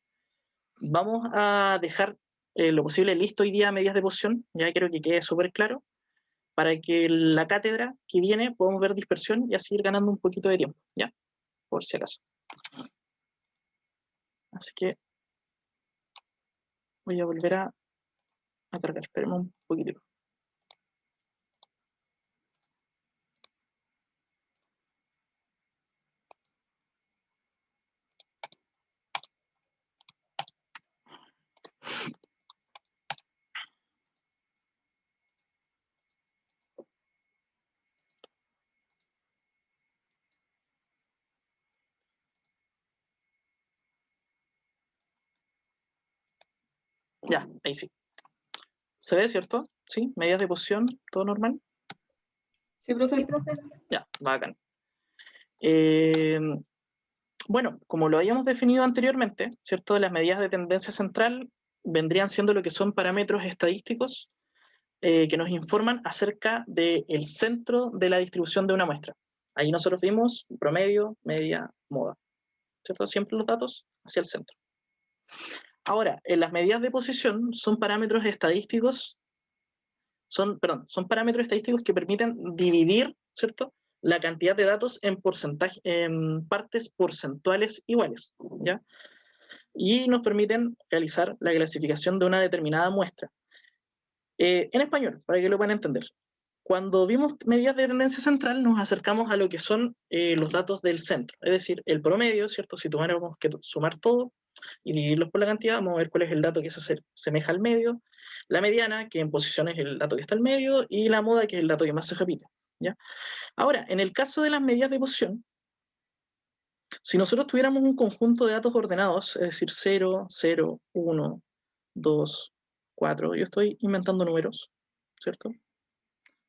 Vamos a dejar lo posible listo hoy día medidas de posición, ya quiero que quede súper claro, para que la cátedra que viene podamos ver dispersión y así ir ganando un poquito de tiempo, ¿ya? Por si acaso. Así que voy a volver a cargar, esperemos un poquito. Ya, ahí sí. ¿Se ve, cierto? ¿Sí? Medidas de posición, todo normal. Sí, profe. Ya, bacán. Bueno, como lo habíamos definido anteriormente, ¿cierto? Las medidas de tendencia central vendrían siendo lo que son parámetros estadísticos que nos informan acerca del centro de la distribución de una muestra. Ahí nosotros vimos promedio, media, moda, ¿cierto? Siempre los datos hacia el centro. Ahora, en las medidas de posición son parámetros estadísticos, son parámetros estadísticos que permiten dividir, ¿cierto?, la cantidad de datos en porcentaje, en partes porcentuales iguales, ¿ya? Y nos permiten realizar la clasificación de una determinada muestra. En español, para que lo puedan entender. Cuando vimos medidas de tendencia central, nos acercamos a lo que son los datos del centro, es decir, el promedio, ¿cierto? Si tuviéramos que sumar todo y dividirlos por la cantidad, vamos a ver cuál es el dato que se asemeja al medio, la mediana, que en posición es el dato que está al medio, y la moda, que es el dato que más se repite, ¿ya? Ahora, en el caso de las medidas de posición, si nosotros tuviéramos un conjunto de datos ordenados, es decir, 0, 0, 1, 2, 4, yo estoy inventando números, ¿cierto?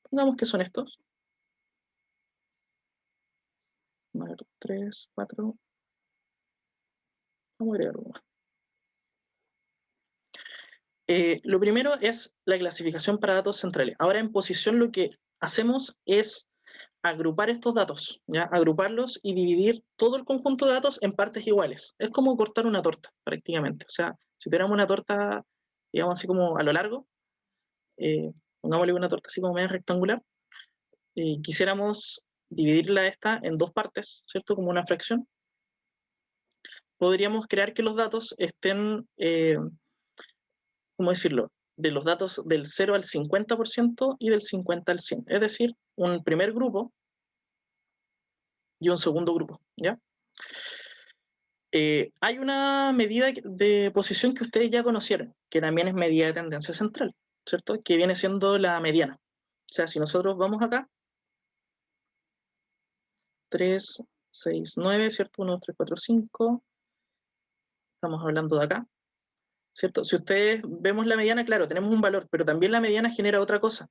Pongamos que son estos. 3, 4. Vamos a agregar uno. Lo primero es la clasificación para datos centrales. Ahora en posición lo que hacemos es agrupar estos datos, ¿ya? Agruparlos y dividir todo el conjunto de datos en partes iguales. Es como cortar una torta, prácticamente. O sea, si tuviéramos una torta, digamos así como a lo largo, pongámosle una torta así como media rectangular, quisiéramos dividirla esta en dos partes, ¿cierto? Como una fracción. Podríamos crear que los datos estén, ¿cómo decirlo?, de los datos del 0 al 50% y del 50 al 100. Es decir, un primer grupo y un segundo grupo, ¿ya? Hay una medida de posición que ustedes ya conocieron, que también es medida de tendencia central, ¿cierto? Que viene siendo la mediana. O sea, si nosotros vamos acá, 3, 6, 9, ¿cierto? 1, 2, 3, 4, 5. Estamos hablando de acá, ¿cierto? Si ustedes vemos la mediana, claro, tenemos un valor, pero también la mediana genera otra cosa,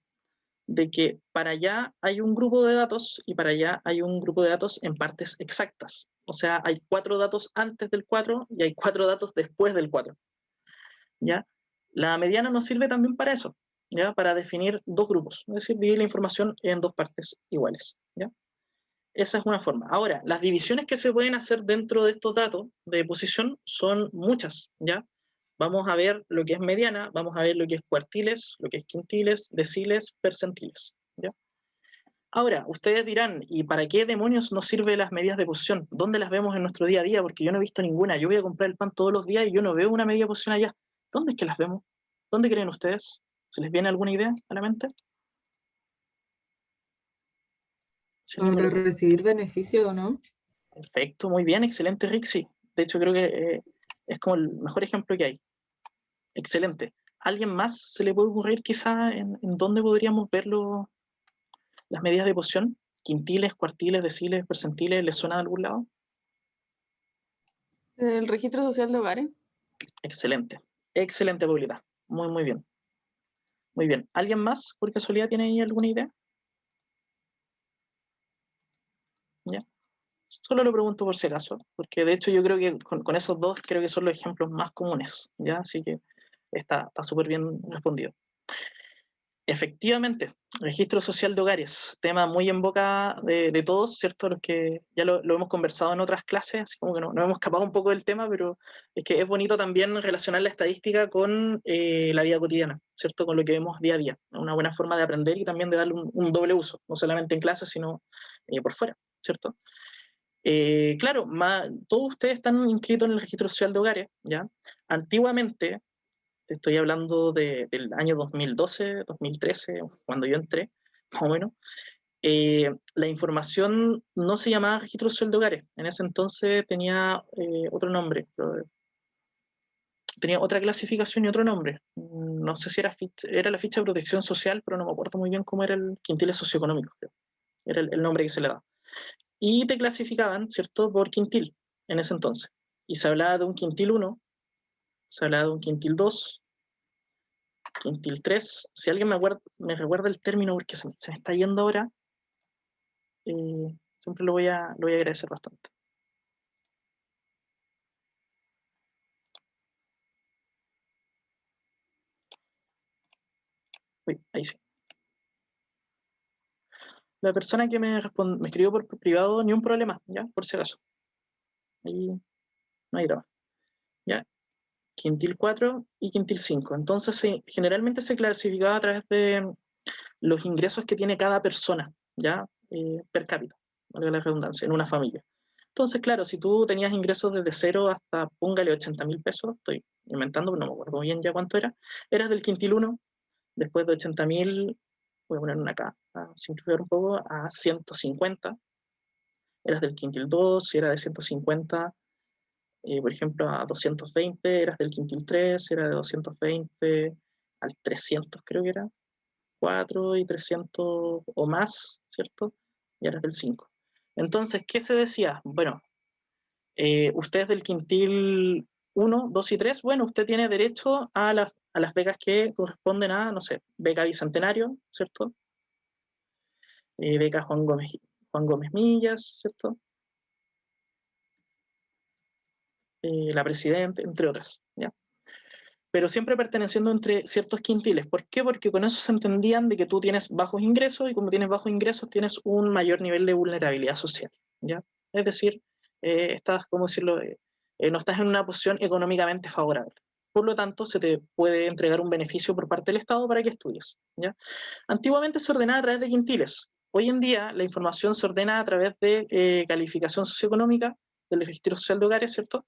de que para allá hay un grupo de datos y para allá hay un grupo de datos en partes exactas. O sea, hay 4 datos antes del 4 y hay 4 datos después del 4. ¿Ya? La mediana nos sirve también para eso, ¿ya? Para definir dos grupos, es decir, dividir la información en dos partes iguales, ¿ya? Esa es una forma. Ahora, las divisiones que se pueden hacer dentro de estos datos de posición son muchas, ¿ya? Vamos a ver lo que es mediana, vamos a ver lo que es cuartiles, lo que es quintiles, deciles, percentiles, ¿ya? Ahora, ustedes dirán, ¿y para qué demonios nos sirven las medidas de posición? ¿Dónde las vemos en nuestro día a día? Porque yo no he visto ninguna. Yo voy a comprar el pan todos los días y yo no veo una medida de posición allá. ¿Dónde es que las vemos? ¿Dónde creen ustedes? ¿Se les viene alguna idea a la mente? Si alguien me Para lo- recibir beneficio o no. Perfecto, muy bien, excelente, Rixi. De hecho, creo que es como el mejor ejemplo que hay. Excelente. ¿Alguien más se le puede ocurrir quizá en dónde podríamos ver las medidas de posición? ¿Quintiles, cuartiles, deciles, percentiles? ¿Les suena de algún lado? El registro social de hogares. Excelente. Excelente, Paulita. Muy, muy bien. Muy bien. ¿Alguien más, por casualidad, tiene ahí alguna idea? ¿Ya? Solo lo pregunto por si acaso, porque de hecho yo creo que con esos dos creo que son los ejemplos más comunes, ¿ya? Así que está súper bien respondido. Efectivamente, registro social de hogares, tema muy en boca de todos, ¿cierto? Los que ya lo hemos conversado en otras clases, así como que nos hemos escapado un poco del tema, pero es que es bonito también relacionar la estadística con la vida cotidiana, ¿cierto? Con lo que vemos día a día. Una buena forma de aprender y también de darle un doble uso, no solamente en clase, sino por fuera, ¿cierto? Claro, todos ustedes están inscritos en el registro social de hogares, ¿ya? Antiguamente, te estoy hablando del año 2012, 2013, cuando yo entré, más o menos, la información no se llamaba registro social de hogares. En ese entonces tenía otro nombre, tenía otra clasificación y otro nombre. No sé si era la ficha de protección social, pero no me acuerdo muy bien cómo era el quintiles socioeconómico, creo. Era el nombre que se le daba. Y te clasificaban, ¿cierto?, por quintil en ese entonces. Y se hablaba de un quintil 1, se hablaba de un quintil 2, Quintil 3, si alguien me recuerda el término porque se me está yendo ahora, siempre lo voy a agradecer bastante. Uy, ahí sí. La persona que me escribió por privado, ni un problema, ¿ya? Por si acaso. Ahí no hay drama. ¿Ya? Quintil 4 y quintil 5. Entonces, generalmente se clasificaba a través de los ingresos que tiene cada persona, ¿ya? Per cápita, valga la redundancia, en una familia. Entonces, claro, si tú tenías ingresos desde 0 hasta, póngale 80.000 pesos, estoy inventando, pero no me acuerdo bien ya cuánto era, eras del quintil 1, después de 80.000, voy a poner una acá, a simplificar un poco, a 150, eras del quintil 2, si era de 150, por ejemplo, a 220, eras del quintil 3, era de 220 al 300, creo que era, 4 y 300 o más, ¿cierto? Y eras del 5. Entonces, ¿qué se decía? Bueno, usted es del quintil 1, 2 y 3, bueno, usted tiene derecho a las becas que corresponden a, no sé, beca Bicentenario, ¿cierto? Beca Juan Gómez Millas, ¿cierto? La Presidente, entre otras, ¿ya? Pero siempre perteneciendo entre ciertos quintiles. ¿Por qué? Porque con eso se entendían de que tú tienes bajos ingresos y como tienes bajos ingresos tienes un mayor nivel de vulnerabilidad social, ¿ya? Es decir, estás, ¿cómo decirlo? No estás en una posición económicamente favorable. Por lo tanto, se te puede entregar un beneficio por parte del Estado para que estudies, ¿ya? Antiguamente se ordenaba a través de quintiles. Hoy en día la información se ordena a través de calificación socioeconómica del registro social de hogares, ¿cierto?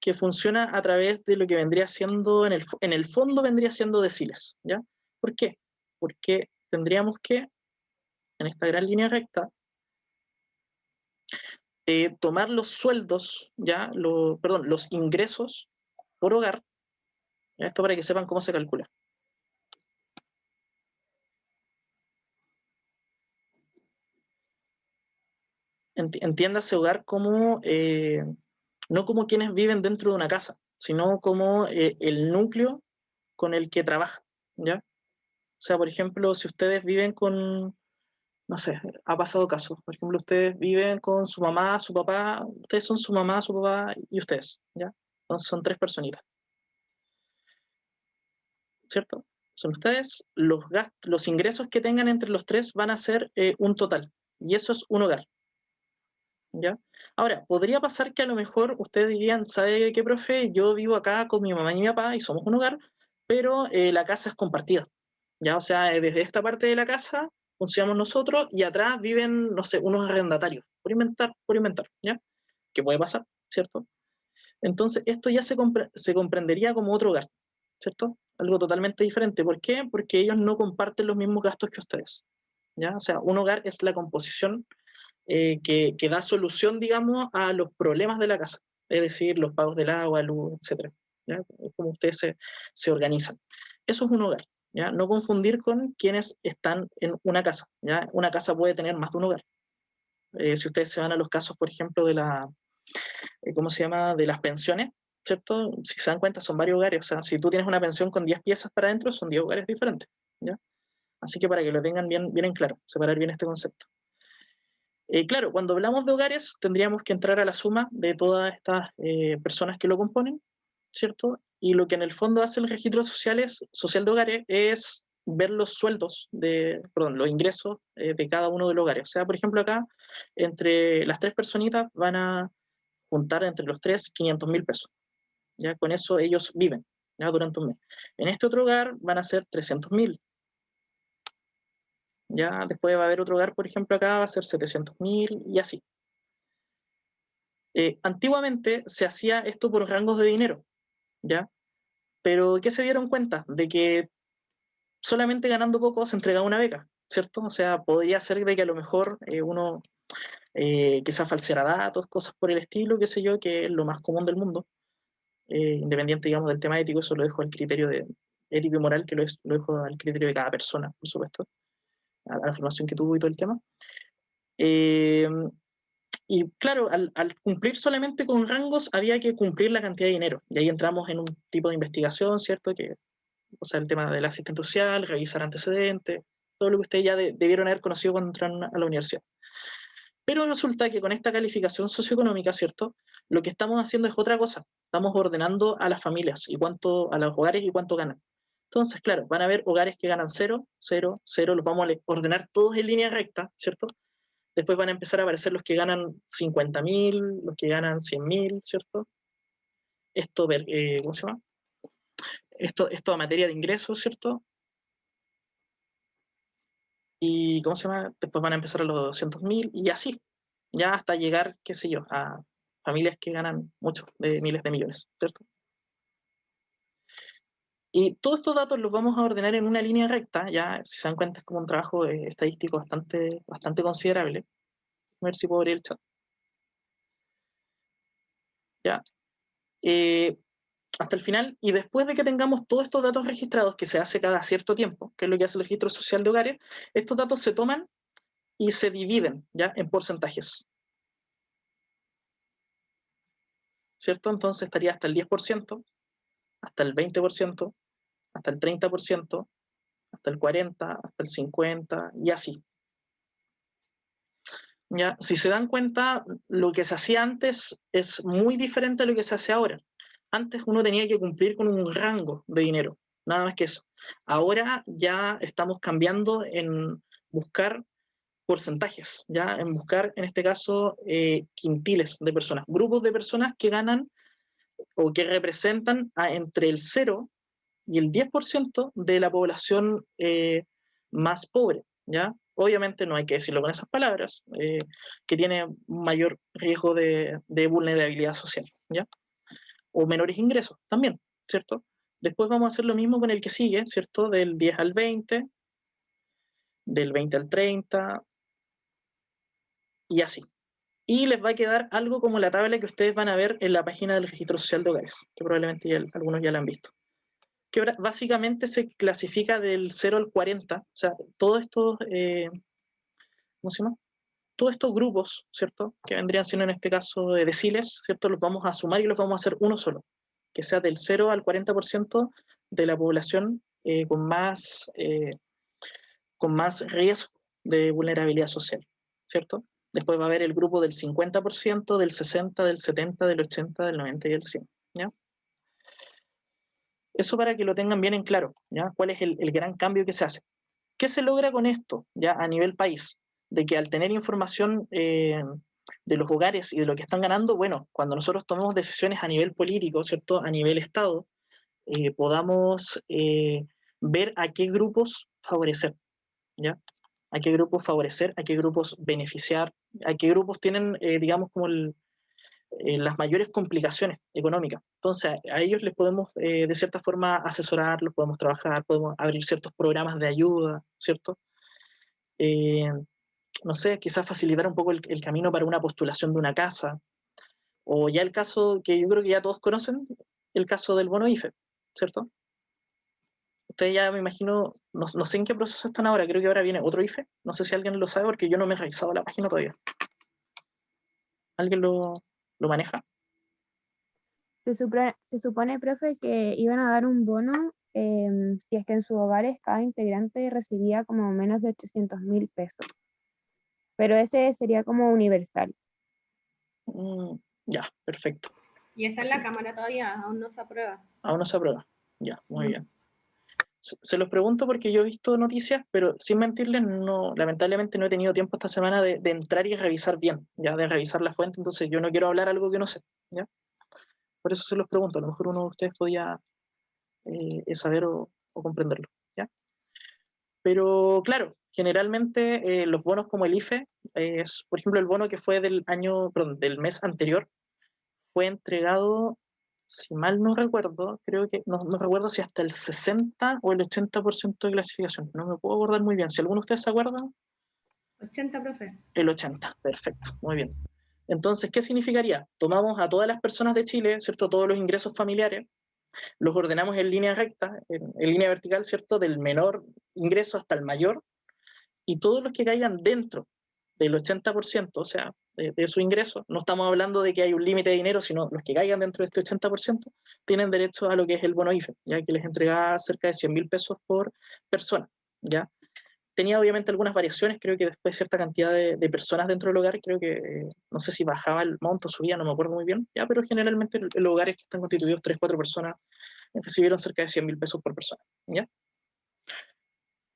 Que funciona a través de lo que vendría siendo, en el fondo vendría siendo deciles, ¿ya? ¿Por qué? Porque tendríamos que, en esta gran línea recta, tomar los sueldos, ¿ya? Perdón, los ingresos por hogar, ¿ya? Esto para que sepan cómo se calcula. Entiéndase hogar como, no como quienes viven dentro de una casa, sino como el núcleo con el que trabaja, ¿ya? O sea, por ejemplo, si ustedes viven con, no sé, ha pasado casos. Por ejemplo, ustedes viven con su mamá, su papá, ustedes son su mamá, su papá y ustedes, ¿ya? Entonces son 3 personitas, ¿cierto? Son ustedes, los ingresos que tengan entre los 3 van a ser un total, y eso es un hogar, ¿ya? Ahora, podría pasar que a lo mejor ustedes dirían, ¿sabe qué, profe? Yo vivo acá con mi mamá y mi papá y somos un hogar, pero la casa es compartida, ¿ya? O sea, desde esta parte de la casa funcionamos nosotros y atrás viven, no sé, unos arrendatarios, por inventar, ¿ya? Que puede pasar, ¿cierto? Entonces, esto ya se comprendería como otro hogar, ¿cierto? Algo totalmente diferente. ¿Por qué? Porque ellos no comparten los mismos gastos que ustedes, ¿ya? O sea, un hogar es la composición que da solución, digamos, a los problemas de la casa, es decir, los pagos del agua, luz, etc. ¿Ya? Es como ustedes se organizan. Eso es un hogar, ¿ya? No confundir con quienes están en una casa, ¿ya? Una casa puede tener más de un hogar. Si ustedes se van a los casos, por ejemplo, de ¿cómo se llama? De las pensiones, ¿cierto? Si se dan cuenta, son varios hogares. O sea, si tú tienes una pensión con 10 piezas para adentro, son 10 hogares diferentes, ¿ya? Así que para que lo tengan bien en claro, separar bien este concepto. Claro, cuando hablamos de hogares, tendríamos que entrar a la suma de todas estas personas que lo componen, ¿cierto? Y lo que en el fondo hace el registro social de hogares es ver los sueldos, los ingresos de cada uno de los hogares. O sea, por ejemplo, acá, entre las 3 personitas van a juntar entre los 3 500.000 pesos. ¿Ya? Con eso ellos viven, ¿ya? Durante un mes. En este otro hogar van a ser 300.000. Ya después va a haber otro hogar, por ejemplo, acá va a ser 700.000 y así. Antiguamente se hacía esto por rangos de dinero, ¿ya? Pero ¿qué se dieron cuenta? De que solamente ganando poco se entregaba una beca, ¿cierto? O sea, podría ser de que a lo mejor uno quizás falseara datos, cosas por el estilo, qué sé yo, que es lo más común del mundo. Independiente, digamos, del tema ético, eso lo dejo al criterio ético y moral, que lo dejo al criterio de cada persona, por supuesto, a la formación que tuvo y todo el tema. Y claro, al cumplir solamente con rangos había que cumplir la cantidad de dinero. Y ahí entramos en un tipo de investigación, ¿cierto? Que o sea, el tema del asistente social, revisar antecedentes, todo lo que ustedes ya debieron haber conocido cuando entraron a la universidad. Pero resulta que con esta calificación socioeconómica, ¿cierto? Lo que estamos haciendo es otra cosa. Estamos ordenando a las familias, a los hogares y cuánto ganan. Entonces, claro, van a haber hogares que ganan 0, 0, 0, los vamos a ordenar todos en línea recta, ¿cierto? Después van a empezar a aparecer los que ganan 50.000, los que ganan 100.000, ¿cierto? Esto, ¿cómo se llama? Esto a materia de ingresos, ¿cierto? Y, ¿cómo se llama? Después van a empezar a los 200.000 y así, ya hasta llegar, qué sé yo, a familias que ganan muchos, de miles de millones, ¿cierto? Y todos estos datos los vamos a ordenar en una línea recta, ya si se dan cuenta es como un trabajo estadístico bastante considerable. A ver si puedo abrir el chat. Ya. Hasta el final, y después de que tengamos todos estos datos registrados, que se hace cada cierto tiempo, que es lo que hace el registro social de hogares, estos datos se toman y se dividen, ¿ya?, en porcentajes. ¿Cierto? Entonces estaría hasta el 10%, hasta el 20%, hasta el 30%, hasta el 40%, hasta el 50%, y así. ¿Ya? Si se dan cuenta, lo que se hacía antes es muy diferente a lo que se hace ahora. Antes uno tenía que cumplir con un rango de dinero, nada más que eso. Ahora ya estamos cambiando en buscar porcentajes, ya en buscar, en este caso, quintiles de personas, grupos de personas que ganan o que representan entre el 0 y el 10% de la población más pobre, ¿ya? Obviamente no hay que decirlo con esas palabras, que tiene mayor riesgo de vulnerabilidad social, ¿ya? O menores ingresos también, ¿cierto? Después vamos a hacer lo mismo con el que sigue, ¿cierto? Del 10 al 20, del 20 al 30, y así. Y les va a quedar algo como la tabla que ustedes van a ver en la página del Registro Social de Hogares, que probablemente algunos ya la han visto. Que básicamente se clasifica del 0 al 40, o sea, todos estos, ¿cómo se llama? Todos estos grupos, ¿cierto? Que vendrían siendo en este caso deciles, ¿cierto? Los vamos a sumar y los vamos a hacer uno solo, que sea del 0 al 40% de la población con más riesgo de vulnerabilidad social, ¿cierto? Después va a haber el grupo del 50%, del 60%, del 70%, del 80%, del 90% y del 100%, ¿ya? Eso para que lo tengan bien en claro, ¿ya? ¿Cuál es el gran cambio que se hace? ¿Qué se logra con esto, ya a nivel país? De que al tener información de los hogares y de lo que están ganando, bueno, cuando nosotros tomemos decisiones a nivel político, ¿cierto? A nivel Estado, podamos ver a qué grupos favorecer, ¿ya? A qué grupos favorecer, a qué grupos beneficiar, a qué grupos tienen, digamos, como las mayores complicaciones económicas. Entonces, a ellos les podemos, de cierta forma, asesorar, los podemos trabajar, podemos abrir ciertos programas de ayuda, ¿cierto? No sé, quizás facilitar un poco el camino para una postulación de una casa, o ya el caso que yo creo que ya todos conocen, el caso del bono IFE, ¿cierto? Ustedes ya me imagino, no sé en qué proceso están ahora, creo que ahora viene otro IFE, no sé si alguien lo sabe porque yo no me he revisado la página todavía. ¿Alguien lo maneja? Se supone, profe, que iban a dar un bono si es que en sus hogares cada integrante recibía como menos de 800.000 pesos. Pero ese sería como universal. Ya, perfecto. Y está en la Cámara todavía, aún no se aprueba. Aún no se aprueba. Ya, muy bien. Se los pregunto porque yo he visto noticias, pero sin mentirles, lamentablemente no he tenido tiempo esta semana de entrar y revisar bien, ya de revisar la fuente, entonces yo no quiero hablar algo que no sé, ¿ya? Por eso se los pregunto, a lo mejor uno de ustedes podía saber o comprenderlo, ¿ya? Pero claro, generalmente los bonos como el IFE, por ejemplo, el bono que fue del mes anterior, fue entregado, si mal no recuerdo, creo que, no recuerdo si hasta el 60 o el 80% de clasificación, no me puedo acordar muy bien. Si alguno de ustedes se acuerda. 80, profe. El 80, perfecto, muy bien. Entonces, ¿qué significaría? Tomamos a todas las personas de Chile, ¿cierto? Todos los ingresos familiares, los ordenamos en línea recta, en línea vertical, ¿cierto? Del menor ingreso hasta el mayor, y todos los que caigan dentro del 80%, o sea, de su ingreso. No estamos hablando de que hay un límite de dinero, sino los que caigan dentro de este 80% tienen derecho a lo que es el bono IFE, ya que les entregaba cerca de 100.000 pesos por persona, ¿ya? Tenía obviamente algunas variaciones, creo que después de cierta cantidad de personas dentro del hogar, creo que, no sé si bajaba el monto, subía, no me acuerdo muy bien, ya, pero generalmente en los hogares que están constituidos 3, 4 personas recibieron cerca de 100.000 pesos por persona, ¿ya?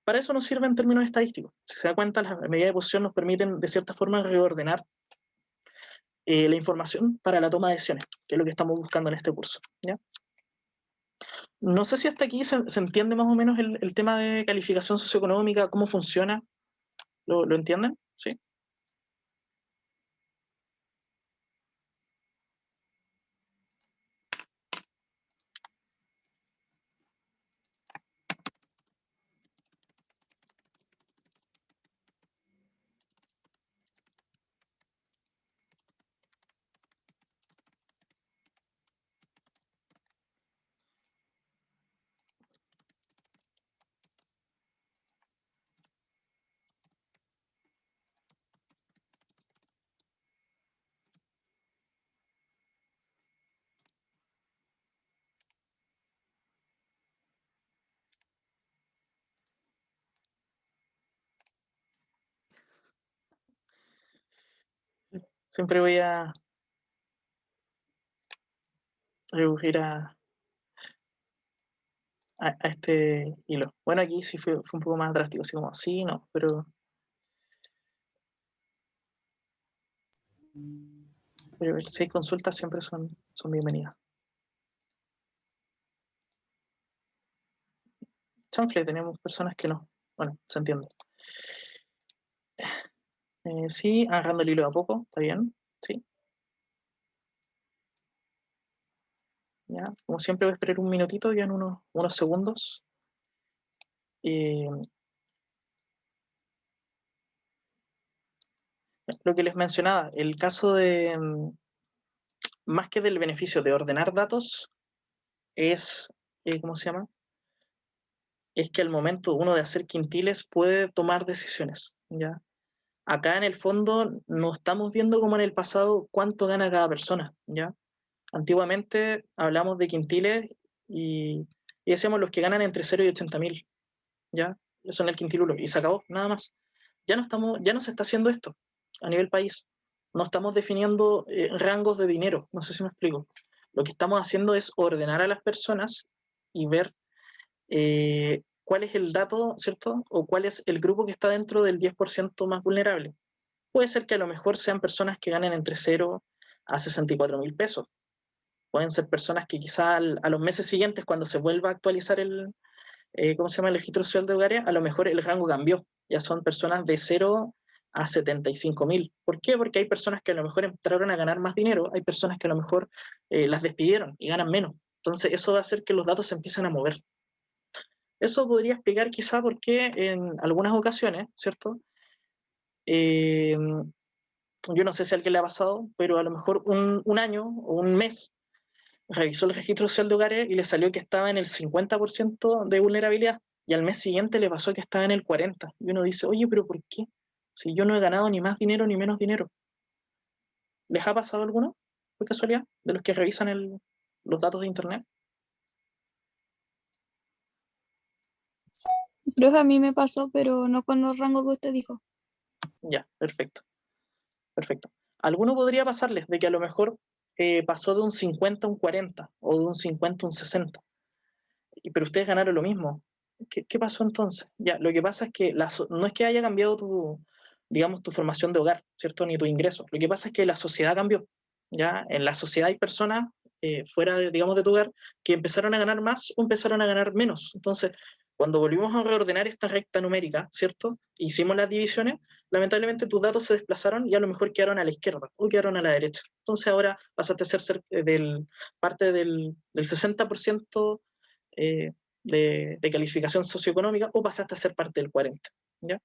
Para eso nos sirve en términos estadísticos. Si se da cuenta, las medidas de posición nos permiten de cierta forma reordenar la información para la toma de decisiones, que es lo que estamos buscando en este curso, ¿ya? No sé si hasta aquí se entiende más o menos el tema de calificación socioeconómica, cómo funciona. ¿Lo entienden? ¿Sí? Siempre voy a recurrir a este hilo. Bueno, aquí sí fue un poco más drástico, así como, sí, no, pero 6 consultas siempre son bienvenidas. Chanfle, tenemos personas que no. Bueno, se entiende. Sí, agarrando el hilo de a poco, está bien, sí. Ya, como siempre voy a esperar un minutito, ya en unos segundos. Lo que les mencionaba, el caso de, más que del beneficio de ordenar datos, es, ¿cómo se llama? Es que al momento uno de hacer quintiles puede tomar decisiones, ¿ya? Acá en el fondo no estamos viendo como en el pasado cuánto gana cada persona, ¿ya? Antiguamente hablamos de quintiles y decíamos los que ganan entre 0 y 80.000, ¿ya? Eso en el quintil 1 y se acabó, nada más. Ya no se está haciendo esto a nivel país. No estamos definiendo rangos de dinero, no sé si me explico. Lo que estamos haciendo es ordenar a las personas y ver cuál es el dato, ¿cierto? O cuál es el grupo que está dentro del 10% más vulnerable. Puede ser que a lo mejor sean personas que ganen entre 0 a 64.000 pesos. Pueden ser personas que quizá a los meses siguientes, cuando se vuelva a actualizar ¿cómo se llama? El registro social de hogares, a lo mejor el rango cambió. Ya son personas de 0 a 75.000. ¿Por qué? Porque hay personas que a lo mejor entraron a ganar más dinero, hay personas que a lo mejor las despidieron y ganan menos. Entonces eso va a hacer que los datos se empiecen a mover. Eso podría explicar quizá por qué en algunas ocasiones, ¿cierto? Yo no sé si a alguien le ha pasado, pero a lo mejor un año o un mes revisó el registro social de hogares y le salió que estaba en el 50% de vulnerabilidad, y al mes siguiente le pasó que estaba en el 40%. Y uno dice, oye, ¿pero por qué? Si yo no he ganado ni más dinero ni menos dinero. ¿Les ha pasado alguno, por casualidad, de los que revisan los datos de Internet? Profe, a mí me pasó, pero no con los rangos que usted dijo. Ya, perfecto. Perfecto. ¿Alguno podría pasarles de que a lo mejor pasó de un 50 a un 40 o de un 50 a un 60? Pero ustedes ganaron lo mismo. ¿Qué pasó entonces? Ya, lo que pasa es que no es que haya cambiado digamos, tu formación de hogar, ¿cierto? Ni tu ingreso. Lo que pasa es que la sociedad cambió. ¿Ya? En la sociedad hay personas fuera, digamos, de tu hogar que empezaron a ganar más o empezaron a ganar menos. Entonces, cuando volvimos a reordenar esta recta numérica, ¿cierto? Hicimos las divisiones, lamentablemente tus datos se desplazaron y a lo mejor quedaron a la izquierda o quedaron a la derecha. Entonces ahora pasaste a ser parte del 60% de calificación socioeconómica o pasaste a ser parte del 40%. ¿Ya?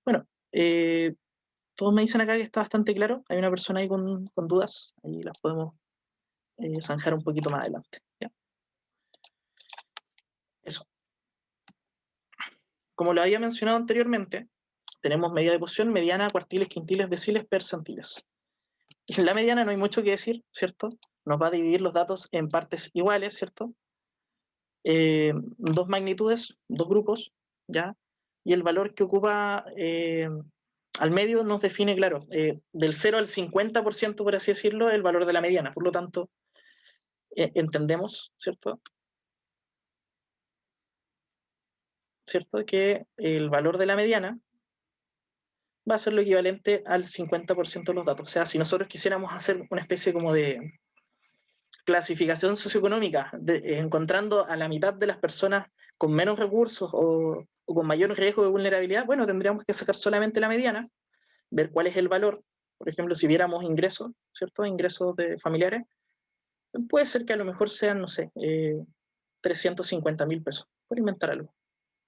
Bueno, todos me dicen acá que está bastante claro. Hay una persona ahí con dudas, ahí las podemos zanjar un poquito más adelante. ¿Ya? Eso. Como lo había mencionado anteriormente, tenemos medida de posición, mediana, cuartiles, quintiles, deciles, percentiles. Y en la mediana no hay mucho que decir, ¿cierto? Nos va a dividir los datos en partes iguales, ¿cierto? Dos magnitudes, dos grupos, ¿ya? Y el valor que ocupa al medio nos define, claro, del 0 al 50%, por así decirlo, el valor de la mediana. Por lo tanto, entendemos, ¿cierto? ¿Cierto? Que el valor de la mediana va a ser lo equivalente al 50% de los datos. O sea, si nosotros quisiéramos hacer una especie como de clasificación socioeconómica, encontrando a la mitad de las personas con menos recursos o con mayor riesgo de vulnerabilidad, bueno, tendríamos que sacar solamente la mediana, ver cuál es el valor. Por ejemplo, si viéramos ingresos, ¿cierto? Ingresos de familiares, puede ser que a lo mejor sean, no sé, 350.000 pesos, por inventar algo,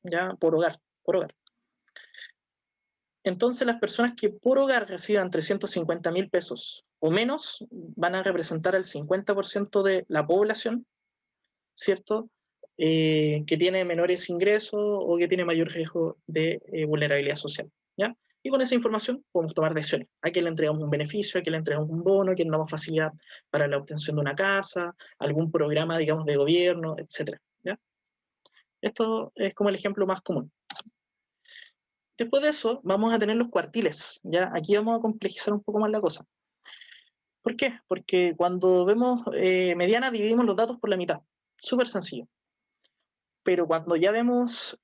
ya por hogar, por hogar. Entonces las personas que por hogar reciban 350.000 pesos o menos van a representar al 50% de la población, ¿cierto? Que tiene menores ingresos o que tiene mayor riesgo de vulnerabilidad social, ¿ya? Y con esa información podemos tomar decisiones. ¿A quién le entregamos un beneficio? ¿A quién le entregamos un bono? ¿A quién damos facilidad para la obtención de una casa? ¿Algún programa, digamos, de gobierno? Etcétera, ¿ya? Esto es como el ejemplo más común. Después de eso, vamos a tener los cuartiles, ¿ya? Aquí vamos a complejizar un poco más la cosa. ¿Por qué? Porque cuando vemos mediana, dividimos los datos por la mitad. Súper sencillo. Pero cuando ya vemos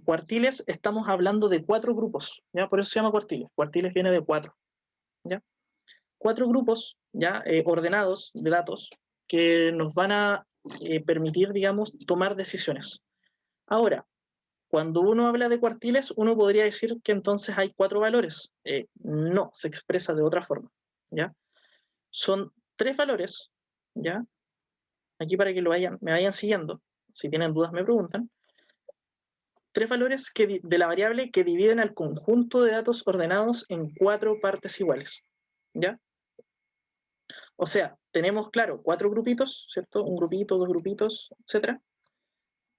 cuartiles, estamos hablando de 4 grupos, ¿ya? Por eso se llama cuartiles. Cuartiles viene de 4, ¿ya? 4 grupos, ¿ya? Ordenados de datos que nos van a permitir, digamos, tomar decisiones. Ahora, cuando uno habla de cuartiles, uno podría decir que entonces hay 4 valores. No, se expresa de otra forma, ¿ya? Son 3 valores, ¿ya? Aquí para que me vayan siguiendo, si tienen dudas me preguntan. 3 valores de la variable que dividen al conjunto de datos ordenados en 4 partes iguales, ¿ya? O sea, tenemos, claro, 4 grupitos, ¿cierto? Un grupito, 2 grupitos, etcétera.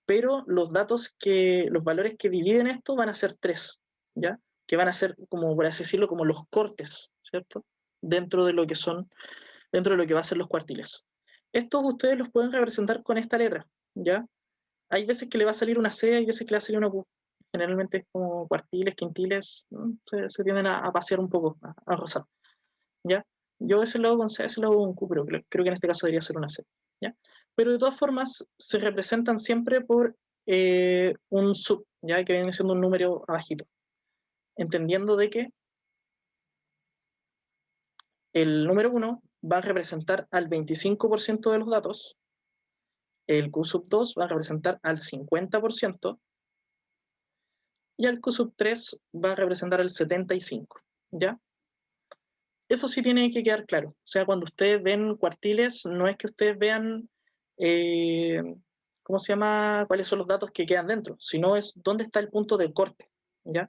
Pero los valores que dividen esto van a ser 3, ¿ya? Que van a ser, como por así decirlo, como los cortes, ¿cierto? Dentro de lo que va a ser los cuartiles. Estos ustedes los pueden representar con esta letra, ¿ya? Hay veces que le va a salir una C, hay veces que le va a salir una Q. Generalmente es como cuartiles, quintiles, ¿no? se tienden a pasear un poco, a rozar, ¿ya? Yo a veces lo hago con C, a veces lo hago con Q, pero creo que en este caso debería ser una C, ¿ya? Pero de todas formas se representan siempre por un sub, ¿ya? Que viene siendo un número abajito, entendiendo de que el número 1 va a representar al 25% de los datos, el Q sub 2 va a representar al 50%, y el Q sub 3 va a representar el 75%, ¿ya? Eso sí tiene que quedar claro. O sea, cuando ustedes ven cuartiles, no es que ustedes vean, ¿cómo se llama? Cuáles son los datos que quedan dentro, sino es dónde está el punto de corte, ¿ya?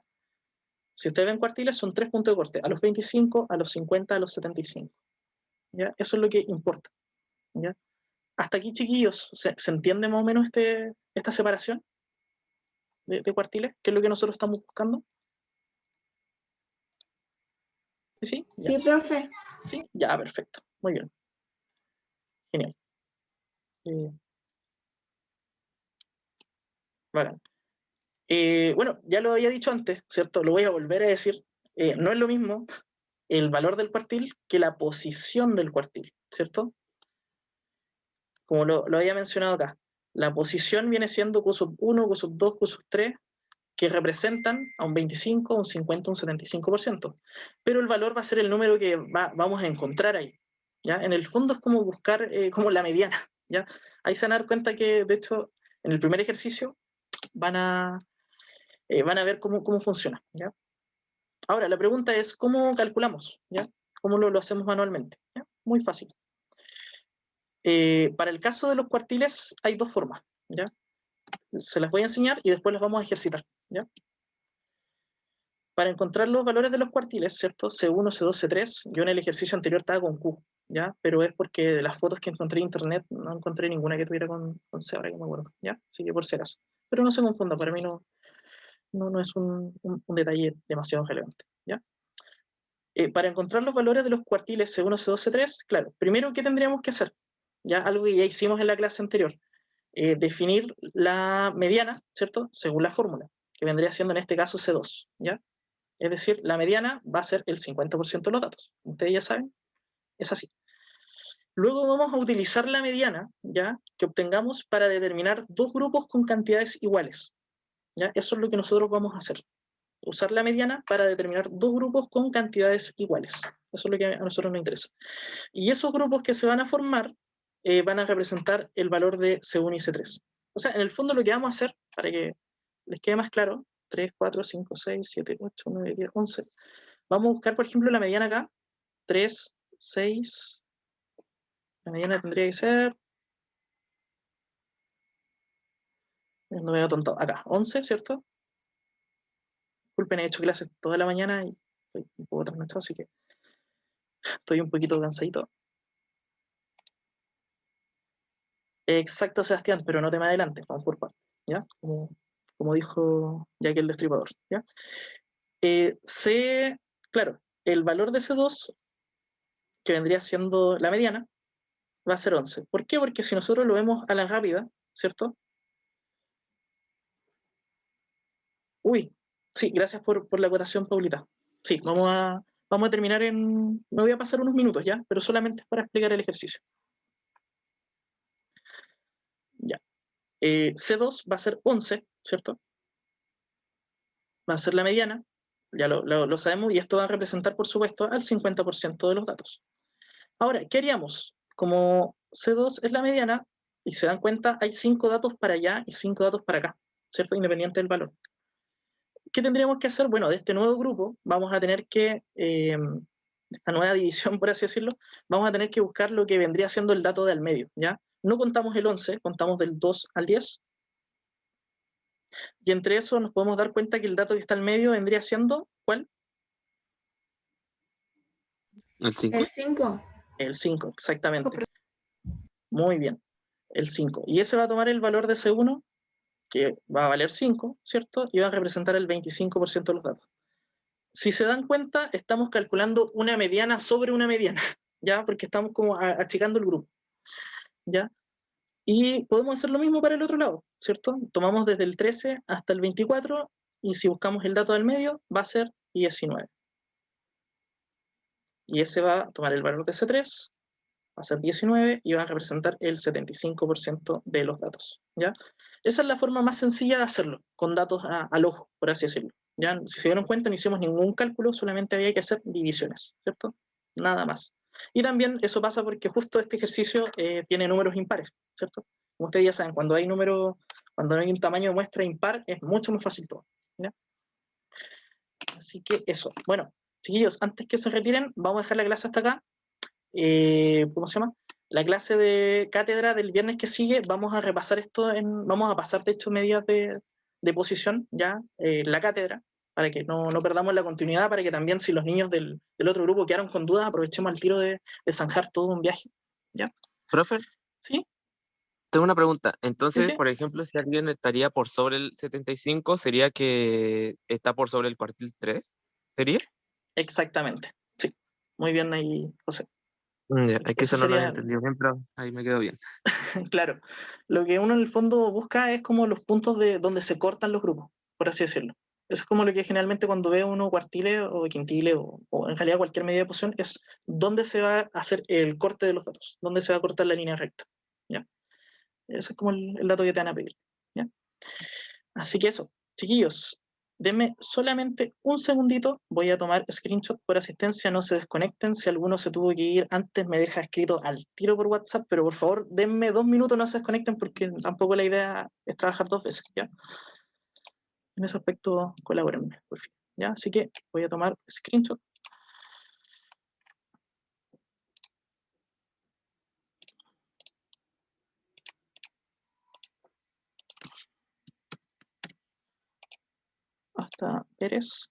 Si ustedes ven cuartiles, son 3 puntos de corte, a los 25, a los 50, a los 75, ¿ya? Eso es lo que importa, ¿ya? Hasta aquí, chiquillos, ¿se entiende más o menos esta separación de cuartiles? ¿Qué es lo que nosotros estamos buscando? ¿Sí? Ya. Sí, profe. ¿Sí? Ya, perfecto. Muy bien. Genial. Bacán. Bueno, ya lo había dicho antes, ¿cierto? Lo voy a volver a decir. No es lo mismo el valor del cuartil que la posición del cuartil, ¿cierto? Como lo había mencionado acá. La posición viene siendo Q sub 1, Q sub 2, Q sub 3, que representan a un 25, un 50, un 75%. Pero el valor va a ser el número que vamos a encontrar ahí, ¿ya? En el fondo es como buscar como la mediana, ¿ya? Ahí se van a dar cuenta que, de hecho, en el primer ejercicio van a ver cómo funciona, ¿ya? Ahora, la pregunta es, ¿cómo calculamos? ¿Ya? ¿Cómo lo hacemos manualmente? ¿Ya? Muy fácil. Para el caso de los cuartiles hay 2 formas, ¿ya? Se las voy a enseñar y después las vamos a ejercitar, ¿ya? Para encontrar los valores de los cuartiles, ¿cierto? C1, C2, C3, yo en el ejercicio anterior estaba con Q, ¿ya? Pero es porque de las fotos que encontré en internet no encontré ninguna que tuviera con C, ahora que me acuerdo, ¿ya? Así que por si acaso. Pero no se confunda, para mí no no es un detalle demasiado relevante, ¿ya? Para encontrar los valores de los cuartiles C1, C2, C3, claro, primero, ¿qué tendríamos que hacer? Ya algo que ya hicimos en la clase anterior, definir la mediana, ¿cierto? Según la fórmula, que vendría siendo en este caso C2, ¿ya? Es decir, la mediana va a ser el 50% de los datos. Ustedes ya saben, es así. Luego vamos a utilizar la mediana, ¿ya? Que obtengamos para determinar dos grupos con cantidades iguales, ¿ya? Eso es lo que nosotros vamos a hacer. Usar la mediana para determinar dos grupos con cantidades iguales. Eso es lo que a nosotros nos interesa. Y esos grupos que se van a formar van a representar el valor de C1 y C3. O sea, en el fondo lo que vamos a hacer, para que les quede más claro, 3, 4, 5, 6, 7, 8, 9, 10, 11. Vamos a buscar, por ejemplo, la mediana acá. 3, 6. La mediana tendría que ser... No me veo tonto. Acá, 11, ¿cierto? Disculpen, he hecho clases toda la mañana y estoy un poco trasnochado, así que estoy un poquito cansadito. Exacto, Sebastián, pero no te me adelantes, vamos por partes, ¿ya? Como dijo Jack el Destripador, ¿ya? Claro, el valor de C2, que vendría siendo la mediana, va a ser 11. ¿Por qué? Porque si nosotros lo vemos a la rápida, ¿cierto? Uy, sí, gracias por la acotación, Paulita. Sí, vamos a terminar en... Me voy a pasar unos minutos, ¿ya? Pero solamente es para explicar el ejercicio. Ya. C2 va a ser 11, ¿cierto? Va a ser la mediana, ya lo sabemos, y esto va a representar, por supuesto, al 50% de los datos. Ahora, ¿qué haríamos? Como C2 es la mediana, y se dan cuenta, hay 5 datos para allá y 5 datos para acá, ¿cierto? Independiente del valor. ¿Qué tendríamos que hacer? Bueno, de este nuevo grupo vamos a tener que, esta nueva división, por así decirlo, vamos a tener que buscar lo que vendría siendo el dato del medio, ¿ya? No contamos el 11, contamos del 2 al 10, y entre eso nos podemos dar cuenta que el dato que está al medio vendría siendo, ¿cuál? ¿El 5? El 5. El 5, exactamente. Muy bien, el 5. Y ese va a tomar el valor de C1, que va a valer 5, ¿cierto? Y va a representar el 25% de los datos. Si se dan cuenta, estamos calculando una mediana sobre una mediana, ¿ya? Porque estamos como achicando el grupo, ¿ya? Y podemos hacer lo mismo para el otro lado, ¿cierto? Tomamos desde el 13 hasta el 24, y si buscamos el dato del medio, va a ser 19. Y ese va a tomar el valor de C3, va a ser 19 y va a representar el 75% de los datos, ¿ya? Esa es la forma más sencilla de hacerlo, con datos al ojo, por así decirlo, ¿ya? Si se dieron cuenta, no hicimos ningún cálculo, solamente había que hacer divisiones, ¿cierto? Nada más. Y también eso pasa porque justo este ejercicio tiene números impares, ¿cierto? Como ustedes ya saben, cuando hay un tamaño de muestra impar, es mucho más fácil todo, ¿ya? Así que eso. Bueno, chiquillos, antes que se retiren, vamos a dejar la clase hasta acá. ¿Cómo se llama? La clase de cátedra del viernes que sigue, vamos a repasar esto, vamos a pasar de hecho medidas de posición, ya, la cátedra, para que no perdamos la continuidad, para que también si los niños del otro grupo quedaron con dudas, aprovechemos al tiro de zanjar todo un viaje, ¿ya? Profe, ¿Sí? tengo una pregunta. Entonces, sí. por ejemplo, si alguien estaría por sobre el 75, ¿sería que está por sobre el cuartil 3? ¿Sería? Exactamente, sí. Muy bien ahí, José. Ya, es que Ese eso no lo había sería, entendido bien, pero ahí me quedó bien. claro, lo que uno en el fondo busca es como los puntos de donde se cortan los grupos, por así decirlo. Eso es como lo que generalmente cuando ve uno cuartile o quintile o en realidad cualquier medida de posición es dónde se va a hacer el corte de los datos, dónde se va a cortar la línea recta. ¿Ya? Ese es como el dato que te van a pedir. ¿Ya? Así que eso, chiquillos, denme solamente un segundito, voy a tomar screenshot por asistencia, no se desconecten, si alguno se tuvo que ir antes me deja escrito al tiro por WhatsApp, pero por favor denme 2 minutos, no se desconecten porque tampoco la idea es trabajar 2 veces, ¿ya? En ese aspecto colabórenme, por fin, ¿ya? Así que voy a tomar screenshot. Hasta Pérez.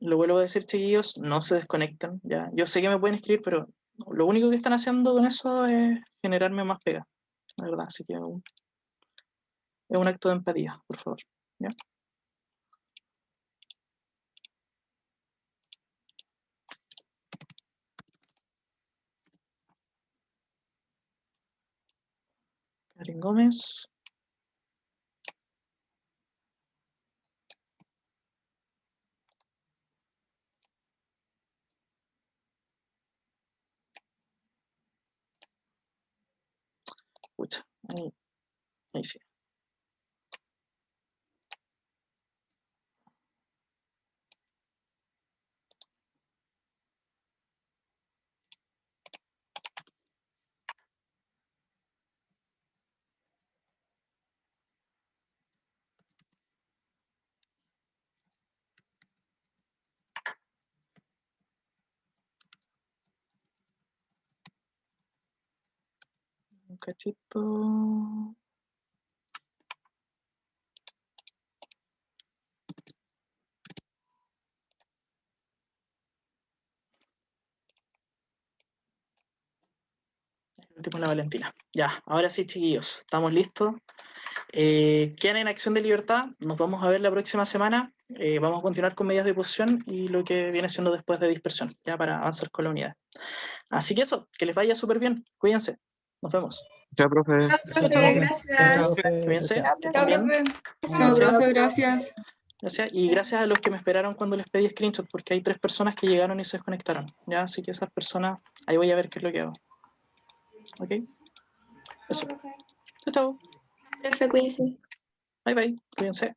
lo vuelvo a decir, chiquillos, no se desconecten, ¿ya? Yo sé que me pueden escribir, pero lo único que están haciendo con eso es generarme más pega, la verdad, así que es un acto de empatía, por favor, ¿ya? Karen Gómez. Pucha, ahí sí. Un cachito. El último es la Valentina. Ya, ahora sí, chiquillos, estamos listos. Quedan en Acción de Libertad. Nos vamos a ver la próxima semana. Vamos a continuar con medidas de oposición y lo que viene siendo después de dispersión, ya para avanzar con la unidad. Así que eso, que les vaya súper bien. Cuídense. Nos vemos. Chao, profe. Gracias. Cuídense. Que estén Chao, bien. profe. Chao, profe, gracias. Gracias. Y gracias a los que me esperaron cuando les pedí screenshot, porque hay 3 personas que llegaron y se desconectaron. Ya, así que esas personas, ahí voy a ver qué es lo que hago. ¿Ok? Eso. Chao, chao. Profe, cuídense. Bye, bye. Cuídense.